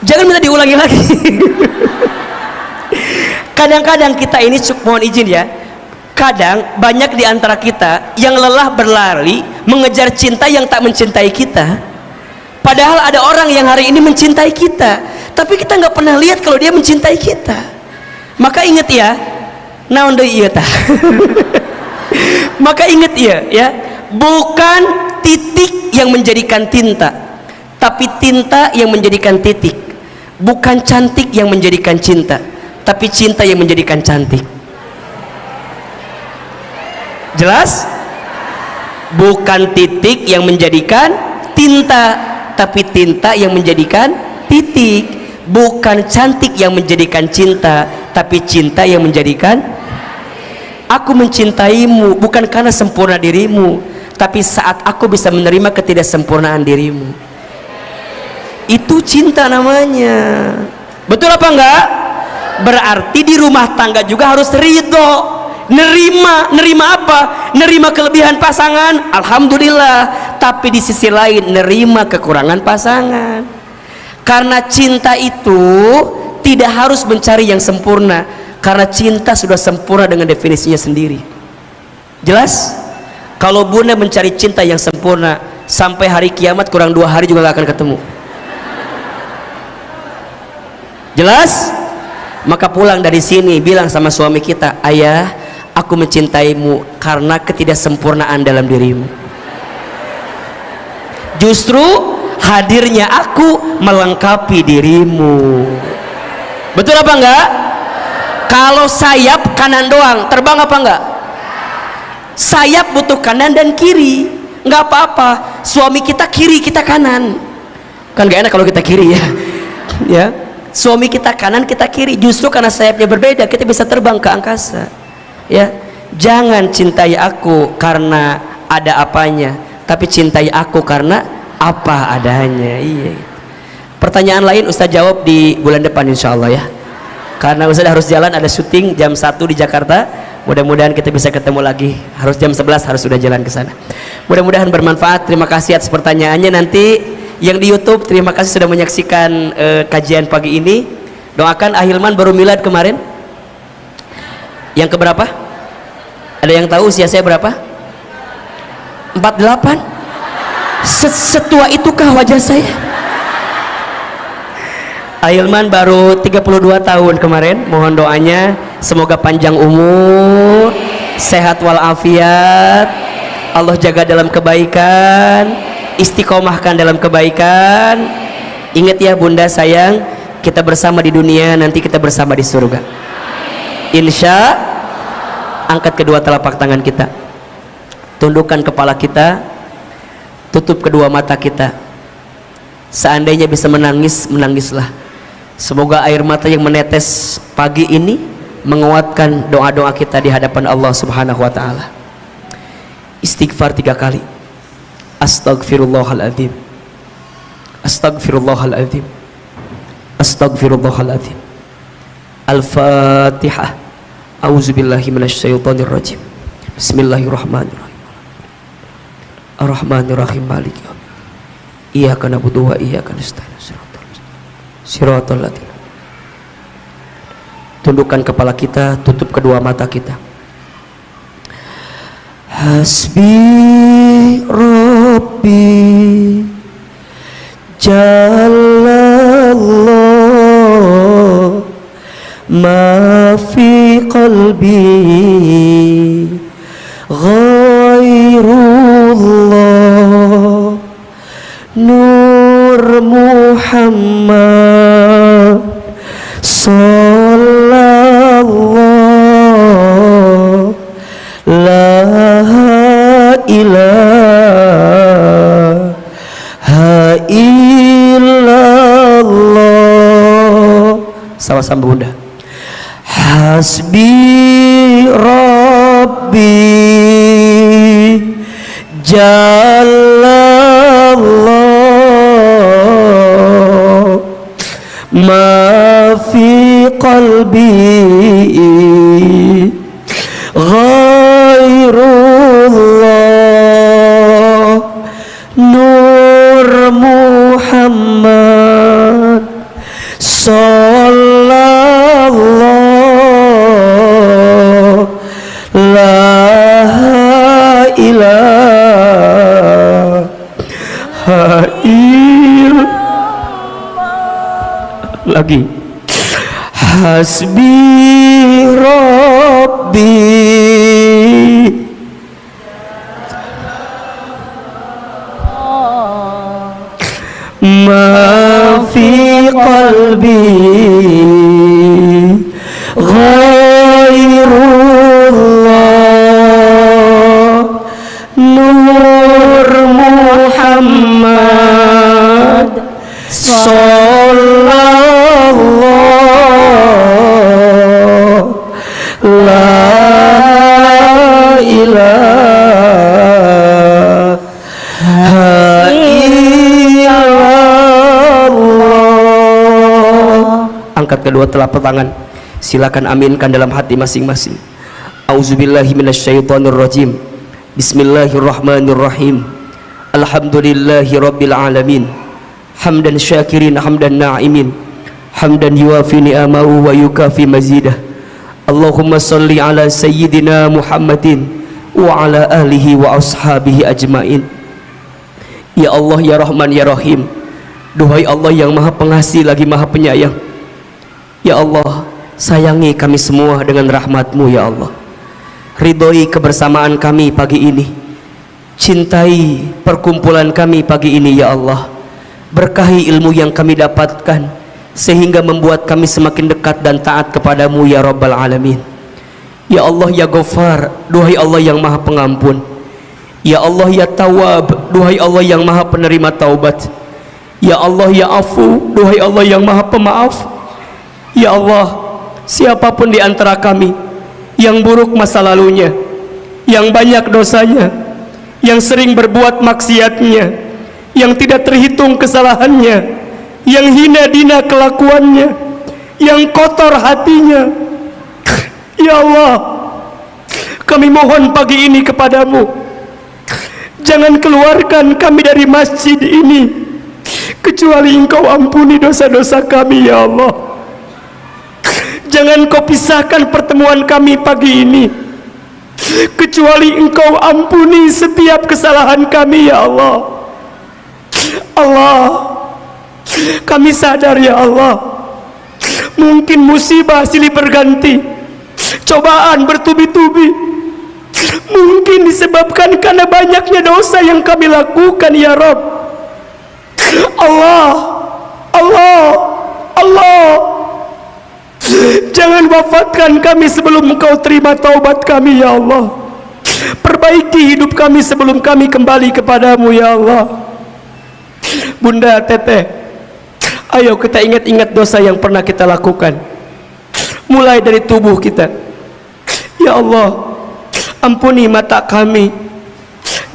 Jangan minta diulangi lagi. Kadang-kadang kita ini, mohon izin ya, kadang banyak di antara kita yang lelah berlari mengejar cinta yang tak mencintai kita. Padahal ada orang yang hari ini mencintai kita, tapi kita nggak pernah lihat kalau dia mencintai kita. Maka ingat ya, naon deui ieu tah. Maka ingat ya, bukan titik yang menjadikan tinta, tapi tinta yang menjadikan titik, bukan cantik yang menjadikan cinta, tapi cinta yang menjadikan cantik. Jelas? Bukan titik yang menjadikan tinta, tapi tinta yang menjadikan titik. Bukan cantik yang menjadikan cinta, tapi cinta yang menjadikan. Aku mencintaimu bukan karena sempurna dirimu, tapi saat aku bisa menerima ketidaksempurnaan dirimu. Itu cinta namanya. Betul apa enggak? Berarti di rumah tangga juga harus ridho. Nerima apa? Nerima kelebihan pasangan, alhamdulillah. Tapi di sisi lain nerima kekurangan pasangan. Karena cinta itu tidak harus mencari yang sempurna, karena cinta sudah sempurna dengan definisinya sendiri. Jelas? Kalau bunda mencari cinta yang sempurna, sampai hari kiamat kurang 2 hari juga gak akan ketemu. Jelas? Maka pulang dari sini bilang sama suami kita, ayah, aku mencintaimu karena ketidaksempurnaan dalam dirimu. Justru hadirnya aku melengkapi dirimu. Betul apa enggak? Kalau sayap kanan doang, terbang apa enggak? Sayap butuh kanan dan kiri. Enggak apa-apa, suami kita kiri, kita kanan. Kan gak enak kalau kita kiri ya. Ya, suami kita kanan, kita kiri. Justru karena sayapnya berbeda, kita bisa terbang ke angkasa. Ya, jangan cintai aku karena ada apanya, tapi cintai aku karena apa adanya. Iya. Pertanyaan lain Ustaz jawab di bulan depan insya Allah ya. Karena Ustaz harus jalan, ada syuting jam 1 di Jakarta. Mudah-mudahan kita bisa ketemu lagi. Harus jam 11 harus sudah jalan ke sana. Mudah-mudahan bermanfaat. Terima kasih atas pertanyaannya. Nanti yang di YouTube, terima kasih sudah menyaksikan kajian pagi ini. Doakan Ahilman baru milad kemarin. Yang keberapa? Ada yang tahu usia saya berapa? 48. Setua itukah wajah saya? Ahilman baru 32 tahun kemarin. Mohon doanya semoga panjang umur, sehat walafiat, Allah jaga dalam kebaikan, istiqomahkan dalam kebaikan. Ingat ya bunda sayang, kita bersama di dunia, nanti kita bersama di surga. Insya. Angkat kedua telapak tangan kita, tundukkan kepala kita, tutup kedua mata kita. Seandainya bisa menangis, menangislah. Semoga air mata yang menetes pagi ini menguatkan doa-doa kita di hadapan Allah Subhanahu wa ta'ala. Istighfar 3 kali. Astaghfirullahaladzim, Astaghfirullahaladzim, Astaghfirullahaladzim. Al-Fatihah. A'udzubillahi minasyaitonirrajim. Bismillahirrahmanirrahim. Ar-Rahmanirrahim. Maliki yaumiddin. Iyyaka na'budu wa iyyaka nasta'in. Shiratal ladzina. Tundukkan kepala kita, tutup kedua mata kita. Hasbi Rabbi Jalallah ma fi qalbi ghairullah Nur Muhammad sallallahu la ilaha illallah. Sama-sama bunda. Hasbi Rabbi Jalallah ma fi qalbi ghairullah Nur Muhammad sallallahu la ilaha illallah. Lagi. Hasbi Rabbi ma ghairullah Nur Muhammad sallallahu la ilaha illallah. Angkat kedua telapak tangan, silakan aminkan dalam hati masing-masing. Auzubillahi minasyaitonirrajim. Bismillahirrahmanirrahim. Alhamdulillahi rabbil alamin. Hamdan syakirin hamdan na'imin. Hamdan yuafi ni'amahu wa yukafi mazidah. Allahumma salli ala sayyidina Muhammadin wa ala alihi wa ashabihi ajmain. Ya Allah, ya Rahman, ya Rahim. Duhai Allah yang maha pengasih lagi maha penyayang, ya Allah, sayangi kami semua dengan rahmat-Mu ya Allah. Ridhoi kebersamaan kami pagi ini, cintai perkumpulan kami pagi ini ya Allah. Berkahi ilmu yang kami dapatkan sehingga membuat kami semakin dekat dan taat kepadamu ya Rabbal Alamin. Ya Allah, ya Ghaffar, duhai Allah yang maha pengampun. Ya Allah, ya Tawwab, duhai Allah yang maha penerima taubat. Ya Allah, ya Afu, duhai Allah yang maha pemaaf. Ya Allah, siapapun di antara kami yang buruk masa lalunya, yang banyak dosanya, yang sering berbuat maksiatnya, yang tidak terhitung kesalahannya, yang hina dina kelakuannya, yang kotor hatinya, ya Allah, kami mohon pagi ini kepadamu, jangan keluarkan kami dari masjid ini kecuali Engkau ampuni dosa-dosa kami ya Allah. Jangan Kau pisahkan pertemuan kami pagi ini kecuali Engkau ampuni setiap kesalahan kami ya Allah. Allah, kami sadar ya Allah, mungkin musibah silih berganti, cobaan bertubi-tubi, mungkin disebabkan karena banyaknya dosa yang kami lakukan ya Rabb. Allah, Allah, Allah, jangan wafatkan kami sebelum Engkau terima taubat kami ya Allah. Perbaiki hidup kami sebelum kami kembali kepadamu ya Allah. Bunda, Teteh, ayo kita ingat-ingat dosa yang pernah kita lakukan, mulai dari tubuh kita. Ya Allah, ampuni mata kami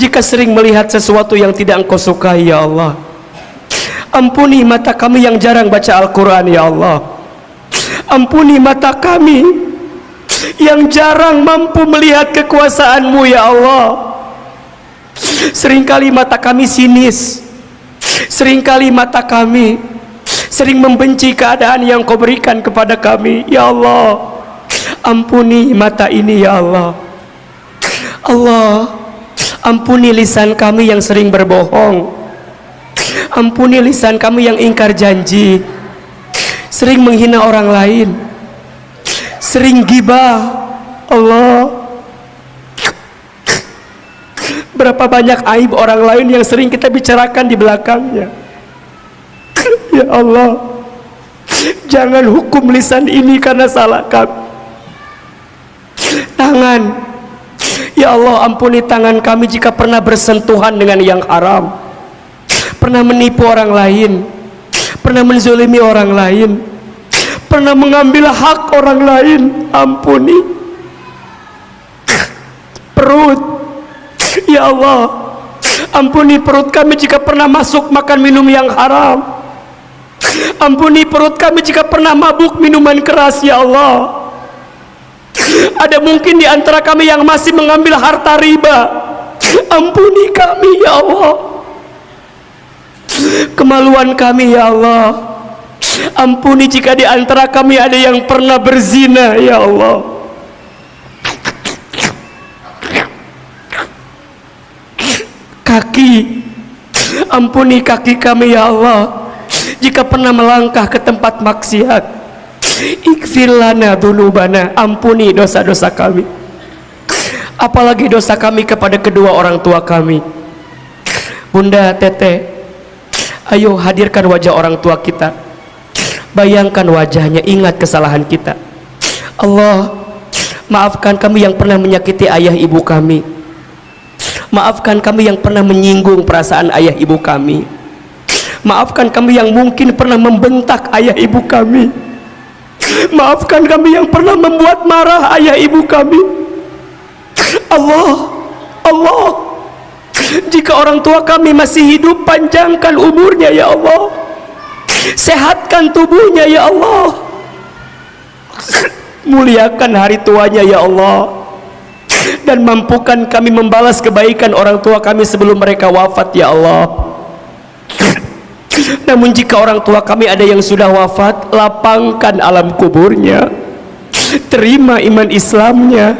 jika sering melihat sesuatu yang tidak Engkau sukai ya Allah. Ampuni mata kami yang jarang baca Al-Quran ya Allah. Ampuni mata kami yang jarang mampu melihat kekuasaan-Mu ya Allah. Seringkali mata kami sinis, seringkali mata kami sering membenci keadaan yang Kau berikan kepada kami ya Allah. Ampuni mata ini ya Allah. Allah, ampuni lisan kami yang sering berbohong. Ampuni lisan kami yang ingkar janji, sering menghina orang lain, sering gibah. Allah, berapa banyak aib orang lain yang sering kita bicarakan di belakangnya. Ya Allah, jangan hukum lisan ini karena salah kami. Tangan, ya Allah, ampuni tangan kami jika pernah bersentuhan dengan yang haram, pernah menipu orang lain, pernah menzolimi orang lain, pernah mengambil hak orang lain. Ampuni. Perut, ya Allah, ampuni perut kami jika pernah masuk makan minum yang haram. Ampuni perut kami jika pernah mabuk minuman keras ya Allah. Ada mungkin di antara kami yang masih mengambil harta riba. Ampuni kami ya Allah. Kemaluan kami ya Allah. Ampuni jika di antara kami ada yang pernah berzina ya Allah. Kaki, ampuni kaki kami ya Allah jika pernah melangkah ke tempat maksiat. Ighfir lana dzunubana, ampuni dosa-dosa kami, apalagi dosa kami kepada kedua orang tua kami. Bunda, Teteh, ayo hadirkan wajah orang tua kita. bayangkan wajahnya, ingat kesalahan kita. Allah, maafkan kami yang pernah menyakiti ayah ibu kami. Maafkan kami yang pernah menyinggung perasaan ayah ibu kami. Maafkan kami yang mungkin pernah membentak ayah ibu kami. Maafkan kami yang pernah membuat marah ayah ibu kami. Allah, jika orang tua kami masih hidup, panjangkan umurnya ya Allah, sehatkan tubuhnya ya Allah, muliakan hari tuanya ya Allah, dan mampukan kami membalas kebaikan orang tua kami sebelum mereka wafat ya Allah. Namun jika orang tua kami ada yang sudah wafat, lapangkan alam kuburnya, terima iman Islamnya,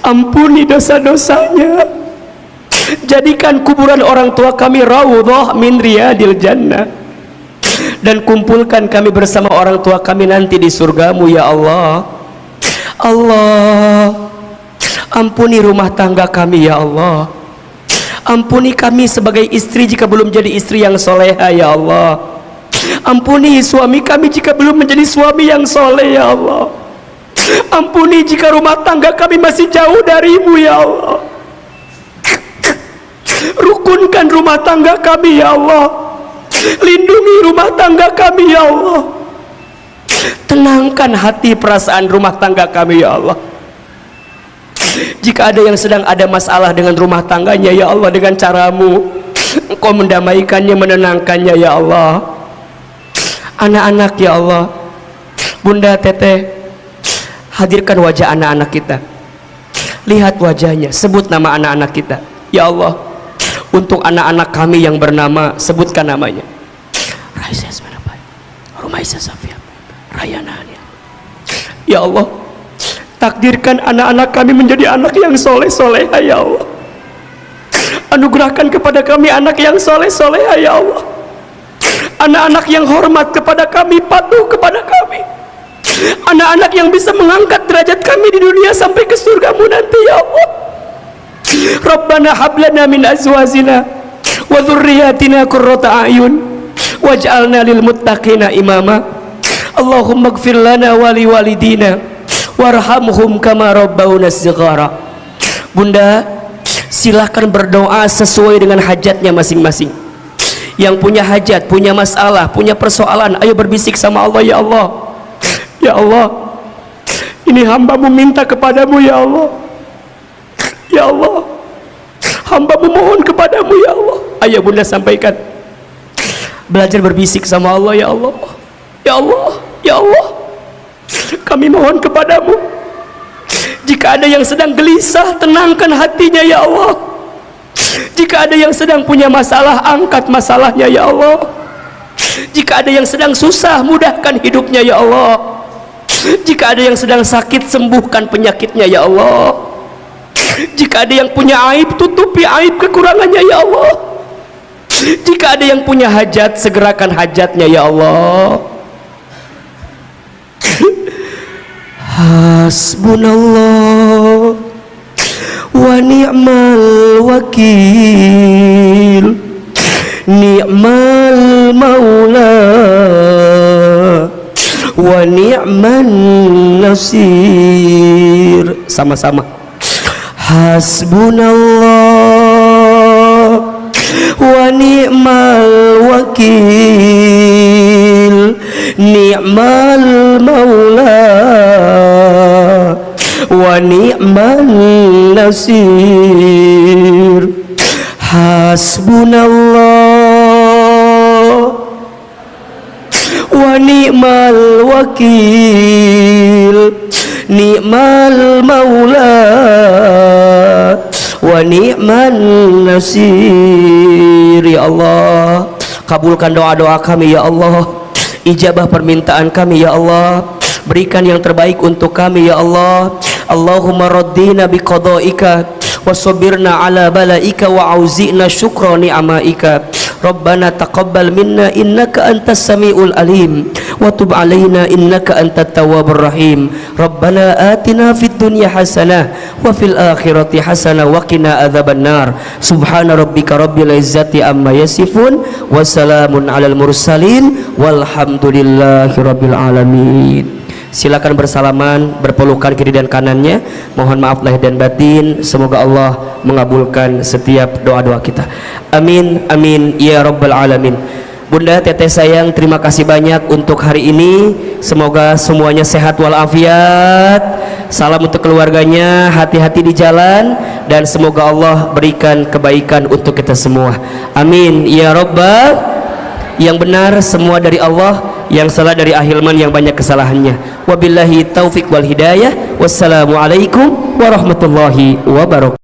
ampuni dosa-dosanya, jadikan kuburan orang tua kami raudhah min riyadil jannah, dan kumpulkan kami bersama orang tua kami nanti di surgamu ya Allah. Allah, ampuni rumah tangga kami ya Allah. Ampuni kami sebagai istri jika belum jadi istri yang soleha ya Allah. Ampuni suami kami jika belum menjadi suami yang soleh ya Allah. Ampuni jika rumah tangga kami masih jauh darimu ya Allah. Rukunkan rumah tangga kami ya Allah. Lindungi rumah tangga kami ya Allah. Tenangkan hati perasaan rumah tangga kami ya Allah. Jika ada yang sedang ada masalah dengan rumah tangganya ya Allah, dengan caramu Engkau mendamaikannya, menenangkannya ya Allah. Anak-anak ya Allah, Bunda, Teteh, hadirkan wajah anak-anak kita, lihat wajahnya, sebut nama anak-anak kita ya Allah. Untuk anak-anak kami yang bernama, sebutkan namanya. Raisa Esmanabai, Rumaisa Safia, Rayana. Ya Allah, takdirkan anak-anak kami menjadi anak yang soleh-soleha ya Allah. Anugerahkan kepada kami anak yang soleh-soleha ya Allah. Anak-anak yang hormat kepada kami, patuh kepada kami. Anak-anak yang bisa mengangkat derajat kami di dunia sampai ke surgamu nanti ya Allah. Rabbana hablana min azwajina wa dhurriyyatina qurrata a'yun waj'alna lil muttaqina imama. Allahumma ighfir lana wa li walidina warhamhum kama rabbawna shighara. Bunda, silahkan berdoa sesuai dengan hajatnya masing-masing. Yang punya hajat, punya masalah, punya persoalan, ayo berbisik sama Allah. Ya Allah, ya Allah, ini hamba-Mu minta kepadamu ya Allah. Ya Allah, hamba-Mu mohon kepadamu ya Allah. Ayo Bunda sampaikan, belajar berbisik sama Allah. Ya Allah, ya Allah, ya Allah, kami mohon kepadamu, jika ada yang sedang gelisah, tenangkan hatinya ya Allah. Jika ada yang sedang punya masalah, angkat masalahnya ya Allah. Jika ada yang sedang susah, mudahkan hidupnya ya Allah. Jika ada yang sedang sakit, sembuhkan penyakitnya ya Allah. Jika ada yang punya aib, tutupi aib kekurangannya ya Allah. Jika ada yang punya hajat, segerakan hajatnya ya Allah. Hasbunallah wa ni'mal wakil, ni'mal maula wa ni'man nasir. Sama-sama. Hasbunallah wa ni'mal wakil, ni'mal maula wa ni'man nasir. Hasbunallah wa ni'mal wakil, ni'mal maula wa ni'man nasir. Ya Allah, kabulkan doa-doa kami ya Allah, ijabah permintaan kami ya Allah, berikan yang terbaik untuk kami ya Allah. Allahumma raddina biqadaika wa sabirna ala balaika wa auzi'na syukra ni'amaika. Rabbana taqabbal minna innaka antas samiul alim wa tub alaina innaka antat tawwabur rahim. Rabbana atina fid dunya hasanah wa fil akhirati hasanah wa qina adzabannar. Subhana rabbika rabbil izzati amma yasifun wa salamun alal mursalin walhamdulillahi rabbil alamin. Silakan bersalaman, berpelukan kiri dan kanannya. Mohon maaf lahir dan batin. Semoga Allah mengabulkan setiap doa-doa kita. Amin, amin, ya rabbal alamin. Bunda, teteh sayang, terima kasih banyak untuk hari ini. Semoga semuanya sehat walafiat. Salam untuk keluarganya, hati-hati di jalan, dan semoga Allah berikan kebaikan untuk kita semua. Amin, ya rabbal. Yang benar semua dari Allah, yang salah dari Ahilman yang banyak kesalahannya. Wabillahi taufik wal hidayah. Wassalamualaikum warahmatullahi wabarakatuh.